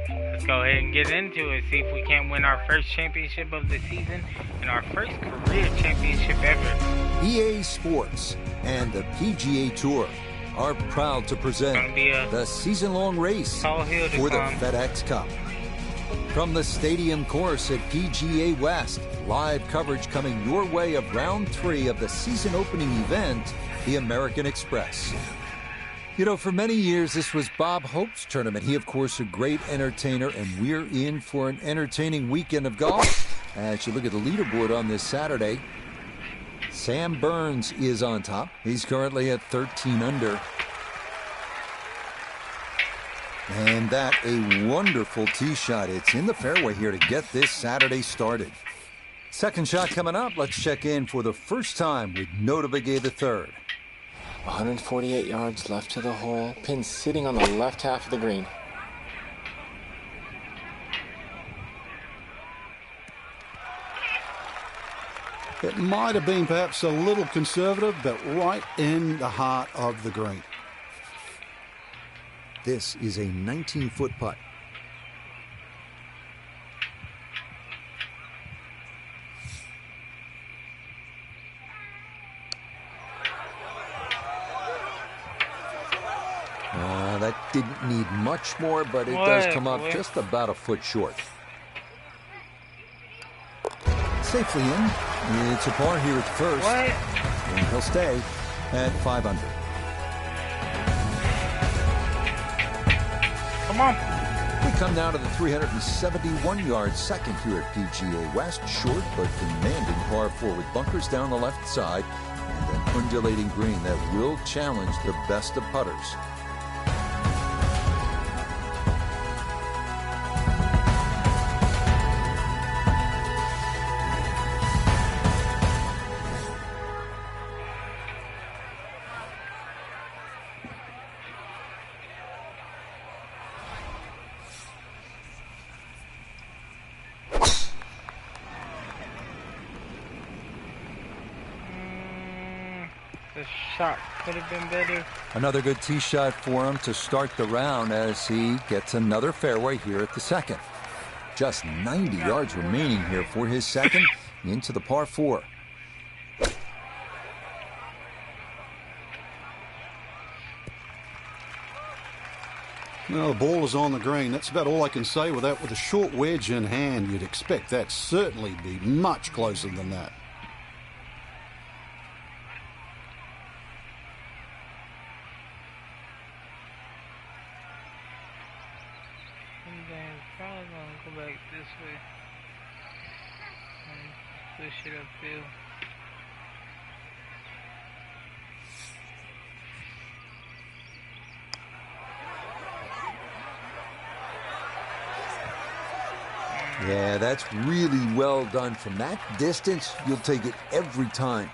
Let's go ahead and get into it. See if we can't win our first championship of the season and our first career championship ever. EA Sports and the PGA Tour are proud to present the season-long race for the FedEx Cup. From the stadium course at PGA West, live coverage coming your way of round 3 of the season opening event, the American Express. You know, for many years, this was Bob Hope's tournament. He, of course, a great entertainer, and we're in for an entertaining weekend of golf. As you look at the leaderboard on this Saturday, Sam Burns is on top. He's currently at 13 under. And that a wonderful tee shot. It's in the fairway here to get this Saturday started. Second shot coming up. Let's check in for the first time with Nota Begay III. 148 yards left to the hole. Pin sitting on the left half of the green. It might have been perhaps a little conservative, but right in the heart of the green. This is a 19-foot putt. That didn't need much more, but it does come up just about a foot short. Safely in. It's a par here at the first. And he'll stay at 5 under. Come on. We come down to the 371-yard second here at PGA West. Short but demanding par 4 with bunkers down the left side and an undulating green that will challenge the best of putters. The shot could have been better. Another good tee shot for him to start the round as he gets another fairway here at the second. Just 90 yards remaining here for his second into the par 4. Well, the ball is on the green. That's about all I can say with that. With a short wedge in hand, you'd expect that certainly be much closer than that. Probably gonna go back this way and push it upfield. Yeah, that's really well done. From that distance, you'll take it every time.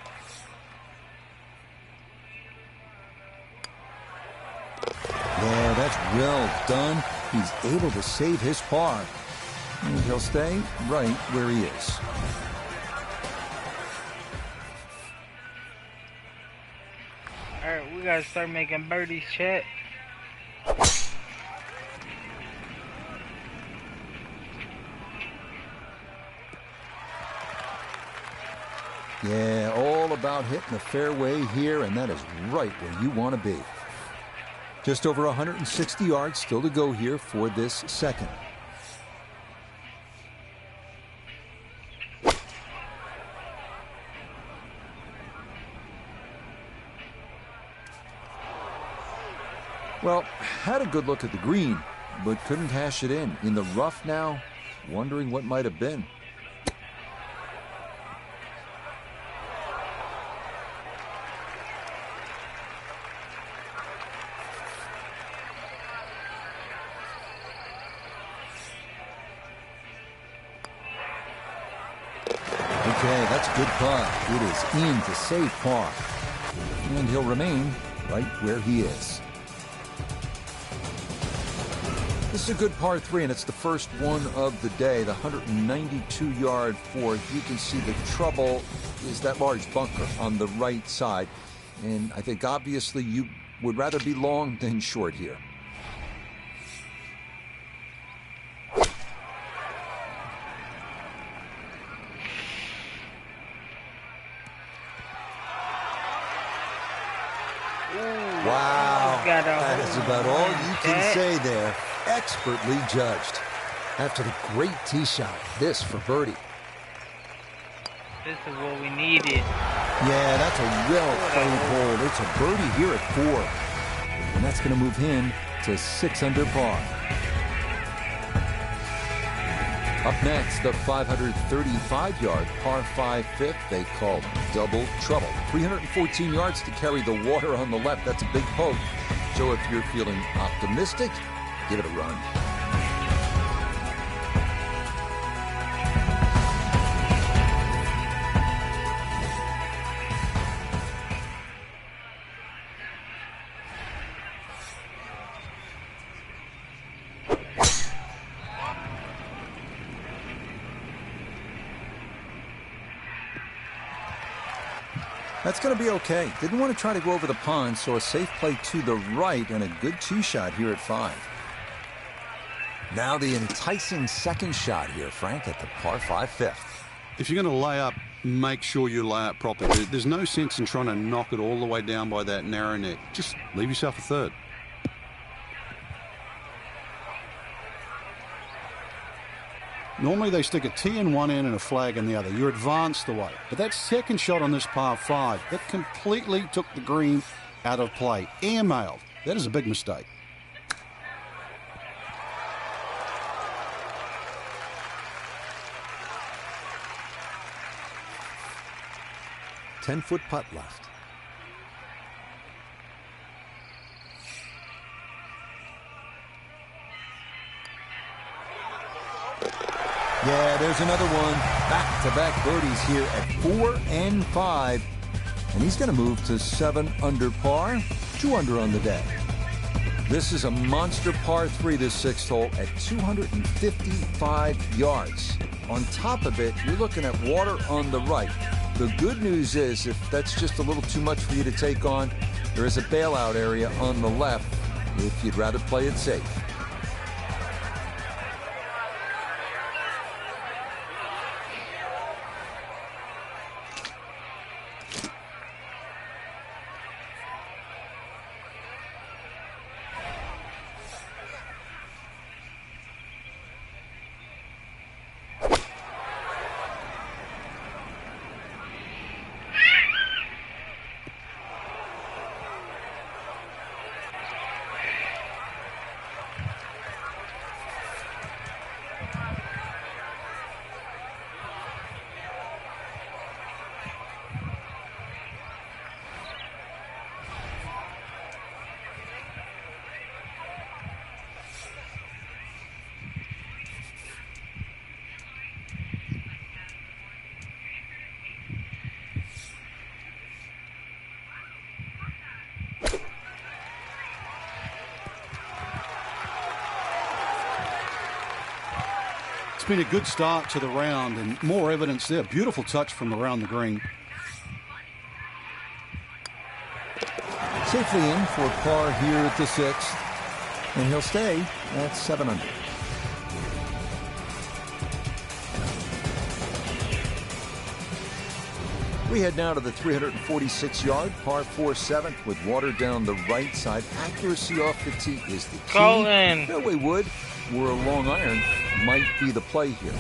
Yeah, that's well done. He's able to save his par. And he'll stay right where he is. Alright, we gotta start making birdies, chat. Yeah, all about hitting the fairway here, and that is right where you want to be. Just over 160 yards still to go here for this second. Well, had a good look at the green, but couldn't hash it in. In the rough now, wondering what might have been. Okay, that's a good putt. It is in to save par. And he'll remain right where he is. This is a good par 3, and it's the first one of the day. The 192-yard fourth. You can see the trouble is that large bunker on the right side. And I think obviously you would rather be long than short here. Wow, That is about all you can say there. Expertly judged. After the great tee shot, this for birdie. This is what we needed. Yeah, that's a well-played hole. It's a birdie here at 4. And that's going to move him to 6 under par. Up next, the 535-yard par 5 fifth. They call double trouble. 314 yards to carry the water on the left. That's a big poke. So if you're feeling optimistic, give it a run. That's going to be okay. Didn't want to try to go over the pond, so a safe play to the right and a good tee shot here at 5. Now the enticing second shot here, Frank, at the par 5 fifth. If you're going to lay up, make sure you lay up properly. There's no sense in trying to knock it all the way down by that narrow neck. Just leave yourself a third. Normally they stick a tee in one end and a flag in the other. You're advanced away. But that second shot on this par 5, that completely took the green out of play. Airmailed. That is a big mistake. Ten-foot putt left. Yeah, there's another one. Back-to-back birdies here at 4 and 5. And he's going to move to 7 under par, 2 under on the day. This is a monster par 3, this 6th hole, at 255 yards. On top of it, you're looking at water on the right. The good news is, if that's just a little too much for you to take on, there is a bailout area on the left if you'd rather play it safe. It's been a good start to the round, and more evidence there. Beautiful touch from around the green. Safely in for par here at the 6th, and he'll stay at 7 under. We head now to the 346-yard par 4 7th with water down the right side. Accuracy off the tee is the key. Colin. Fairway wood or a long iron might be the play here.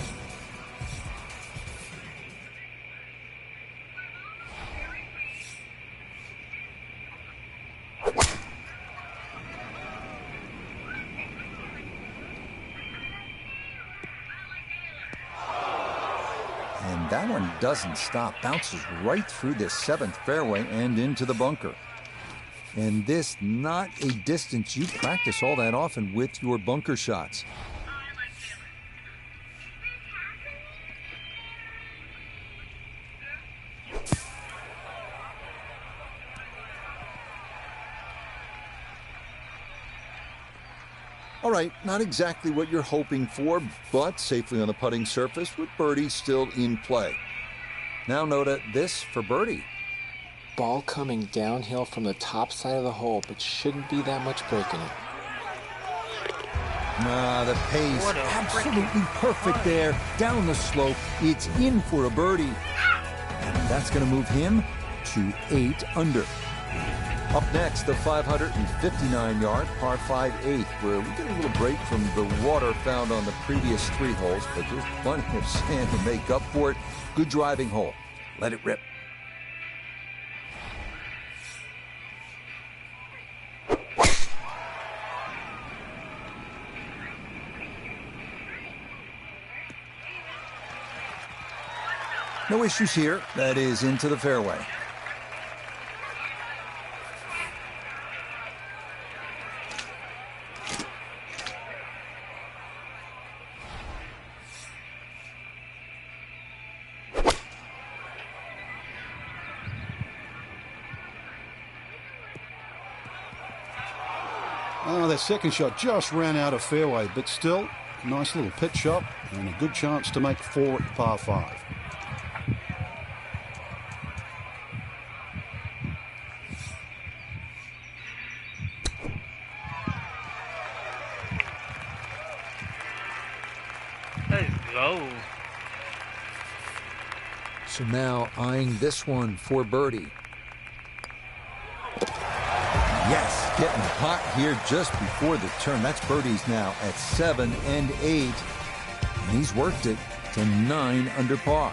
And that one doesn't stop. Bounces right through this 7th fairway and into the bunker. And this not a distance you practice all that often with your bunker shots. All right, not exactly what you're hoping for, but safely on the putting surface with birdie still in play. Now Noda, this for birdie. Ball coming downhill from the top side of the hole, but shouldn't be that much breaking it. The pace, absolutely perfect there. Down the slope, it's in for a birdie. And that's going to move him to 8 under. Up next, the 559-yard par 5/8, where we get a little break from the water found on the previous 3 holes, but there's plenty of sand to make up for it. Good driving hole. Let it rip. No issues here. That is into the fairway. Oh, that second shot just ran out of fairway, but still, nice little pitch shot and a good chance to make 4 at par 5. Let's go. So now eyeing this one for birdie. Yes, getting hot here just before the turn. That's birdies now at 7 and 8. And he's worked it to 9 under par.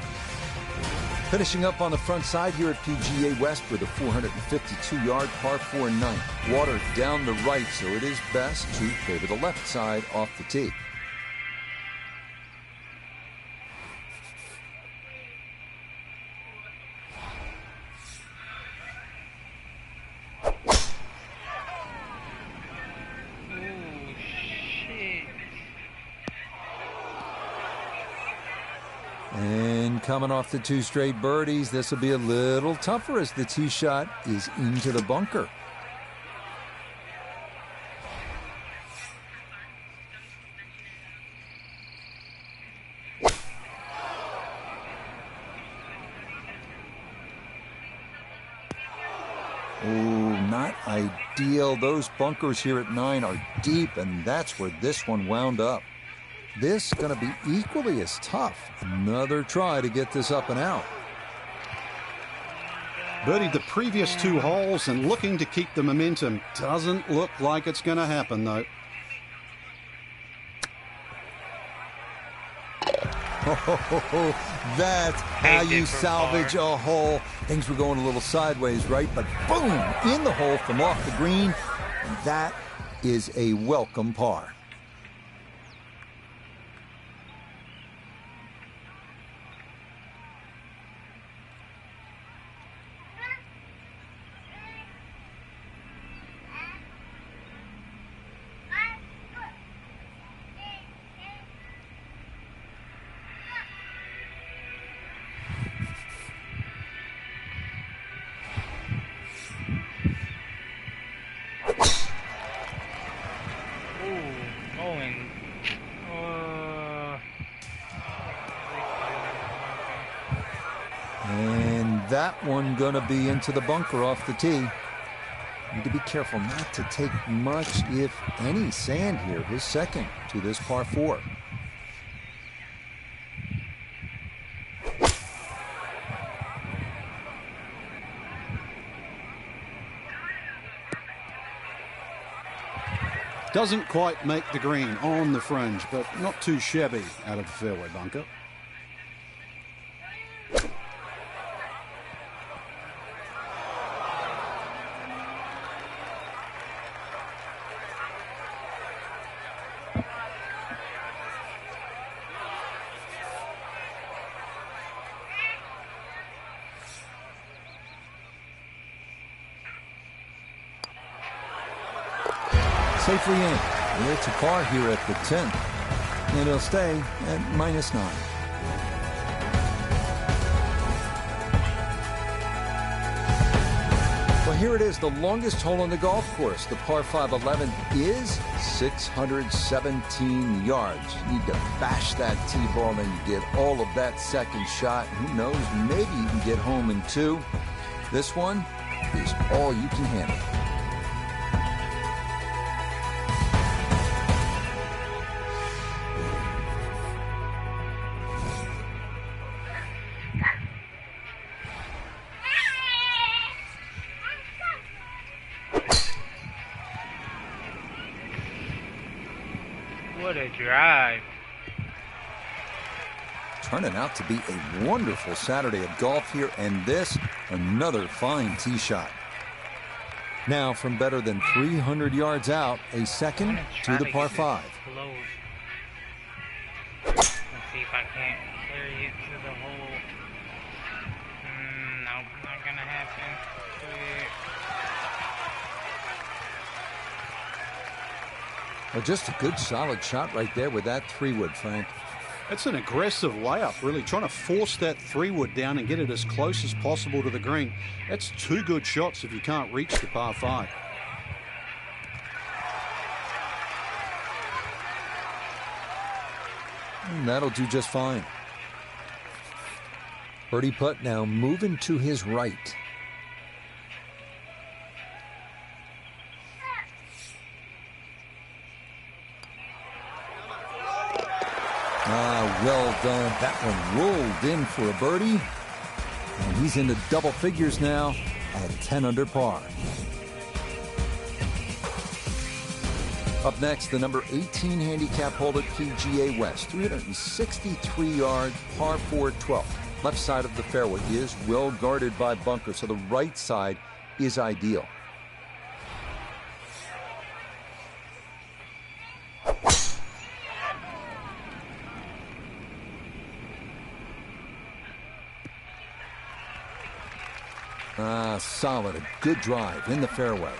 Finishing up on the front side here at PGA West with a 452-yard par 4 ninth. Water down the right, so it is best to favor the left side off the tee. And coming off the 2 straight birdies, this will be a little tougher as the tee shot is into the bunker. Oh, not ideal. Those bunkers here at 9 are deep, and that's where this one wound up. This going to be equally as tough. Another try to get this up and out. Birdied the previous 2 holes and looking to keep the momentum. Doesn't look like it's going to happen, though. That's how you salvage a hole. Things were going a little sideways, right? But boom, in the hole from off the green. And that is a welcome par. And that one going to be into the bunker off the tee. Need to be careful not to take much, if any, sand here. His second to this par 4. Doesn't quite make the green on the fringe, but not too shabby out of the fairway bunker. Safely in. It's a par here at the 10th. And it'll stay at -9. Well, here it is, the longest hole on the golf course. The par 5 11 is 617 yards. You need to bash that tee ball and you get all of that second shot. Who knows, maybe you can get home in 2. This one is all you can handle. What a drive. Turning out to be a wonderful Saturday of golf here, and this, another fine tee shot. Now, from better than 300 yards out, a second to the par 5. Let's see if I can't carry it to the hole. Nope, not gonna happen. Well, just a good solid shot right there with that 3-wood, Frank. That's an aggressive layup, really, trying to force that 3-wood down and get it as close as possible to the green. That's 2 good shots if you can't reach the par 5. And that'll do just fine. Birdie putt now moving to his right. Well done. That one rolled in for a birdie. And he's into double figures now at 10 under par. Up next, the number 18 handicap hole at PGA West. 363 yards, par 4 12. Left side of the fairway is well guarded by bunkers, so the right side is ideal. Solid, a good drive in the fairway.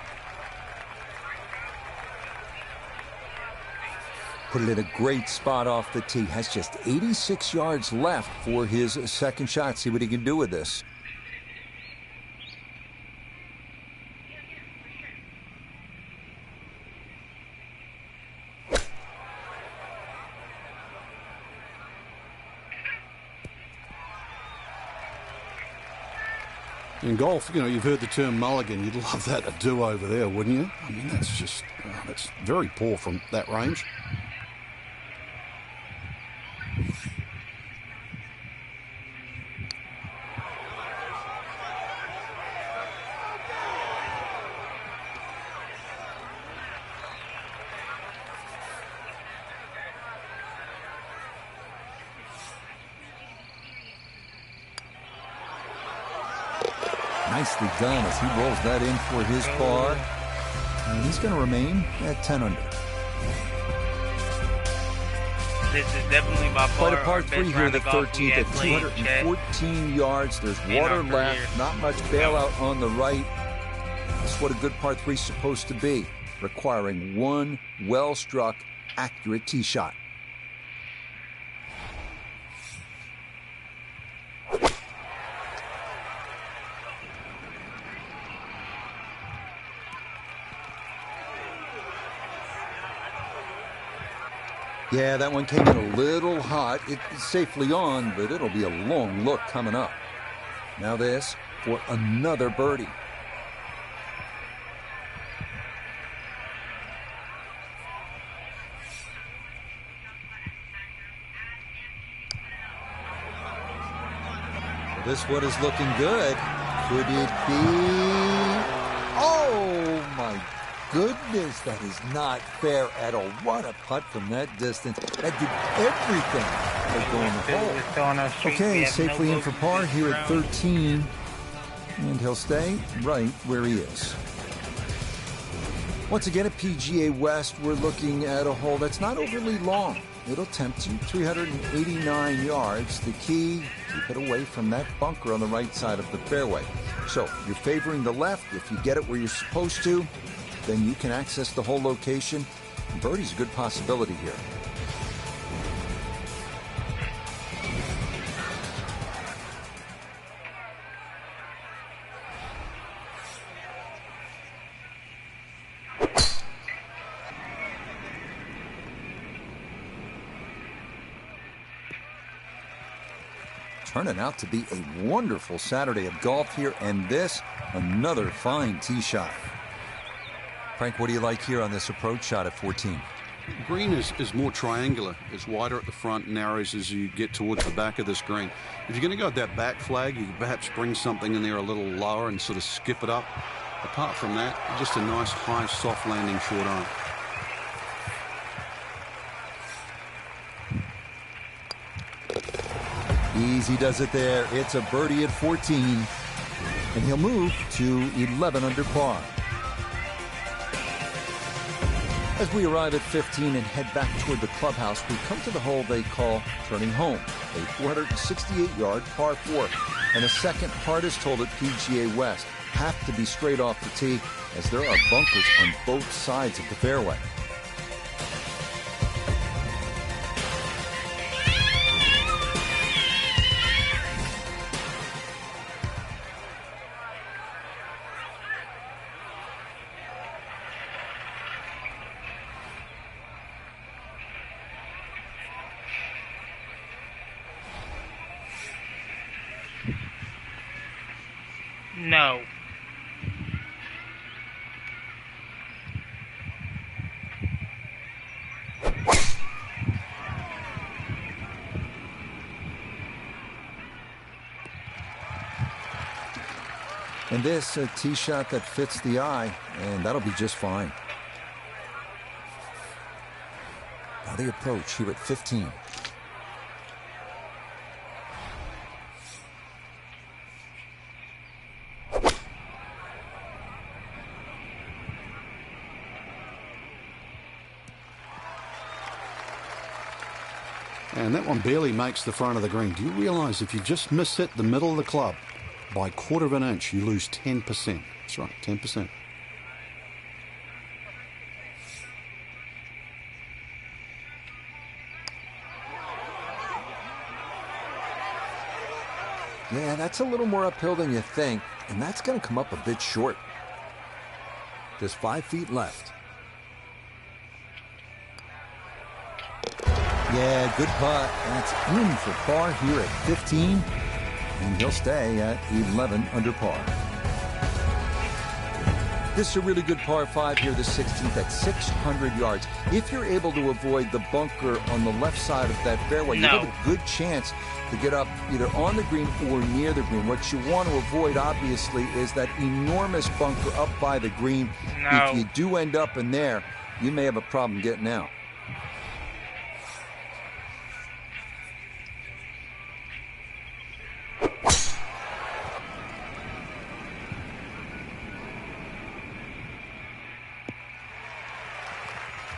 Put it in a great spot off the tee. Has just 86 yards left for his second shot. See what he can do with this. In golf, you know, you've heard the term mulligan. You'd love that to do over there, wouldn't you? I mean, that's just, that's very poor from that range. Nicely done as he rolls that in for his par. And he's going to remain at 10 under. This is definitely by far Quite a par 3 here, the 13th at played, 214 yards. There's water left, not much bailout on the right. That's what a good par 3 is supposed to be, requiring one well-struck, accurate tee shot. Yeah, that one came in a little hot. It's safely on, but it'll be a long look coming up. Now this for another birdie. Well, this one is looking good. Could it be? Oh, my goodness, that is not fair at all. What a putt from that distance. That did everything but go in the hole. Okay, safely in for par here at 13. And he'll stay right where he is. Once again at PGA West, we're looking at a hole that's not overly long. It'll tempt you 389 yards. The key, keep it away from that bunker on the right side of the fairway. So you're favoring the left. If you get it where you're supposed to, then you can access the whole location. Birdie's a good possibility here. Turning out to be a wonderful Saturday of golf here, and this, another fine tee shot. Frank, what do you like here on this approach shot at 14? Green is more triangular. It's wider at the front, narrows as you get towards the back of this green. If you're going to go with that back flag, you can perhaps bring something in there a little lower and sort of skip it up. Apart from that, just a nice, high, soft landing short iron. Easy does it there. It's a birdie at 14. And he'll move to 11 under par. As we arrive at 15 and head back toward the clubhouse, we come to the hole they call turning home, a 468-yard par 4, and the second hardest hole at PGA West. Have to be straight off the tee, as there are bunkers on both sides of the fairway. No. And this, a tee shot that fits the eye, and that'll be just fine. Now the approach here at 15. And that one barely makes the front of the green. Do you realize if you just miss hit the middle of the club by a quarter of an inch, you lose 10%. That's right, 10%. Yeah, that's a little more uphill than you think, and that's going to come up a bit short. Just 5 feet left. Yeah, good putt. That's in for par here at 15, and he'll stay at 11 under par. This is a really good par 5 here, the 16th at 600 yards. If you're able to avoid the bunker on the left side of that fairway, you have a good chance to get up either on the green or near the green. What you want to avoid, obviously, is that enormous bunker up by the green. If you do end up in there, you may have a problem getting out.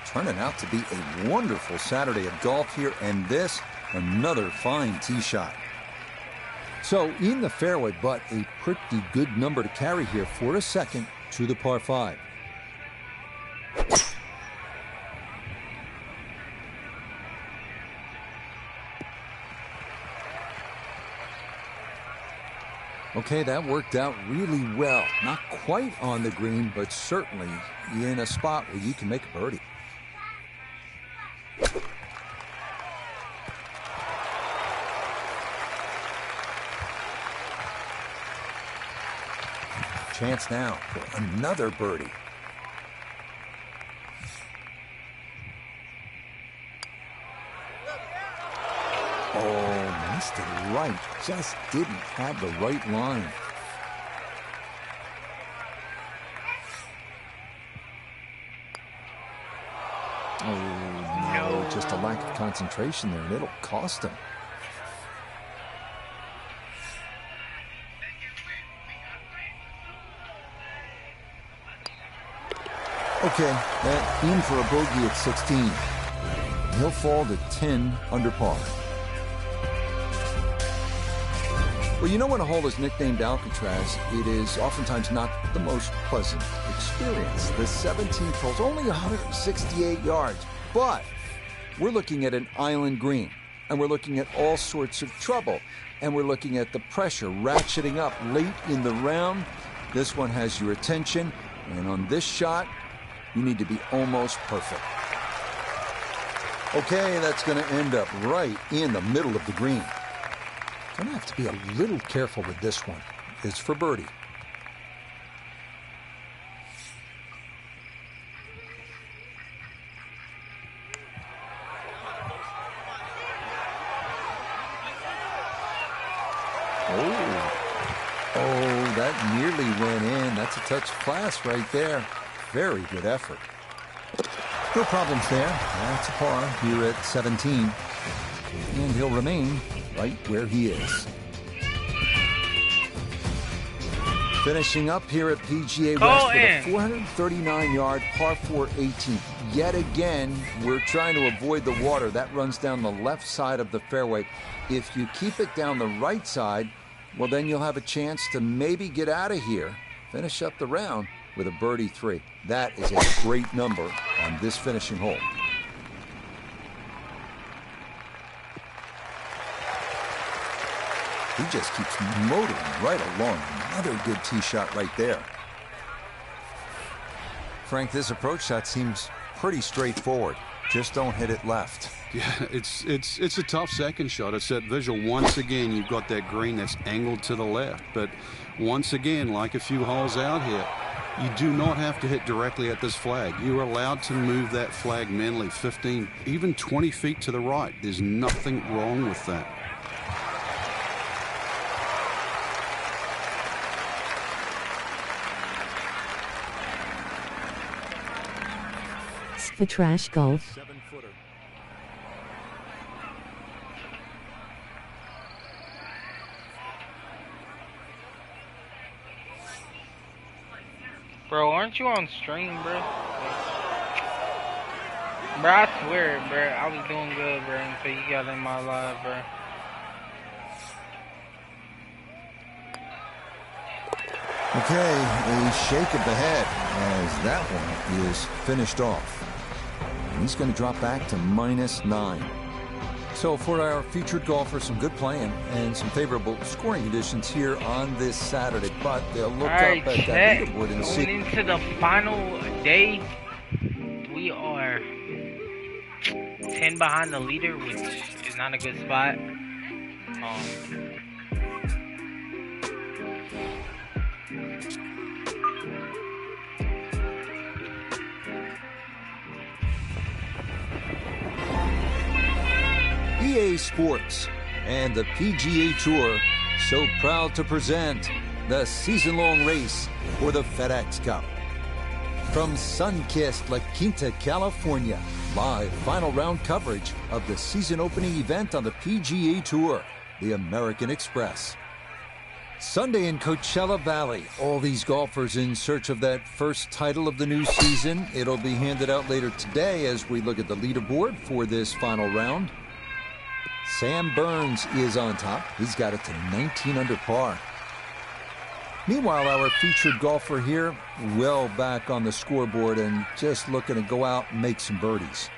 Turning out to be a wonderful Saturday of golf here, and this, another fine tee shot. So in the fairway, but a pretty good number to carry here for a second to the par 5. Okay, that worked out really well. Not quite on the green, but certainly in a spot where you can make a birdie. Chance now for another birdie. Oh, missed it right. Just didn't have the right line. Oh, no. Just a lack of concentration there, and it'll cost him. Okay, that in for a bogey at 16. He'll fall to 10 under par. Well, you know, when a hole is nicknamed Alcatraz, it is oftentimes not the most pleasant experience. The 17th hole's only 168 yards, but we're looking at an island green, and we're looking at all sorts of trouble, and we're looking at the pressure ratcheting up late in the round. This one has your attention, and on this shot, you need to be almost perfect. Okay, that's going to end up right in the middle of the green. Going to have to be a little careful with this one. It's for birdie. Oh, that nearly went in. That's a touch class right there. Very good effort. No problems there. That's a par here at 17. And he'll remain right where he is. Finishing up here at PGA West with a 439-yard par 4 18th. Yet again, we're trying to avoid the water. That runs down the left side of the fairway. If you keep it down the right side, well, then you'll have a chance to maybe get out of here, finish up the round with a birdie 3. That is a great number on this finishing hole. He just keeps motoring right along. Another good tee shot right there. Frank, this approach shot seems pretty straightforward. Just don't hit it left. Yeah, it's a tough second shot. It's that visual. Once again, you've got that green that's angled to the left. But once again, like a few holes out here, you do not have to hit directly at this flag. You're allowed to move that flag mentally 15, even 20 feet to the right. There's nothing wrong with that. For Trash Golf. 7-footer. Bro, aren't you on stream, bro? Bro, I swear, bro, I was doing good, bro, until you got in my live, bro. Okay, a shake of the head as that one is finished off. He's going to drop back to -9. So for our featured golfer, some good playing and some favorable scoring conditions here on this Saturday. But they'll look up at that leaderboard and see. Going into the final day, we are 10 behind the leader, which is not a good spot. EA Sports and the PGA Tour so proud to present the season-long race for the FedEx Cup. From sun-kissed La Quinta, California, live final round coverage of the season-opening event on the PGA Tour, the American Express. Sunday in Coachella Valley, all these golfers in search of that first title of the new season. It'll be handed out later today as we look at the leaderboard for this final round. Sam Burns is on top. He's got it to 19 under par. Meanwhile, our featured golfer here, well back on the scoreboard and just looking to go out and make some birdies.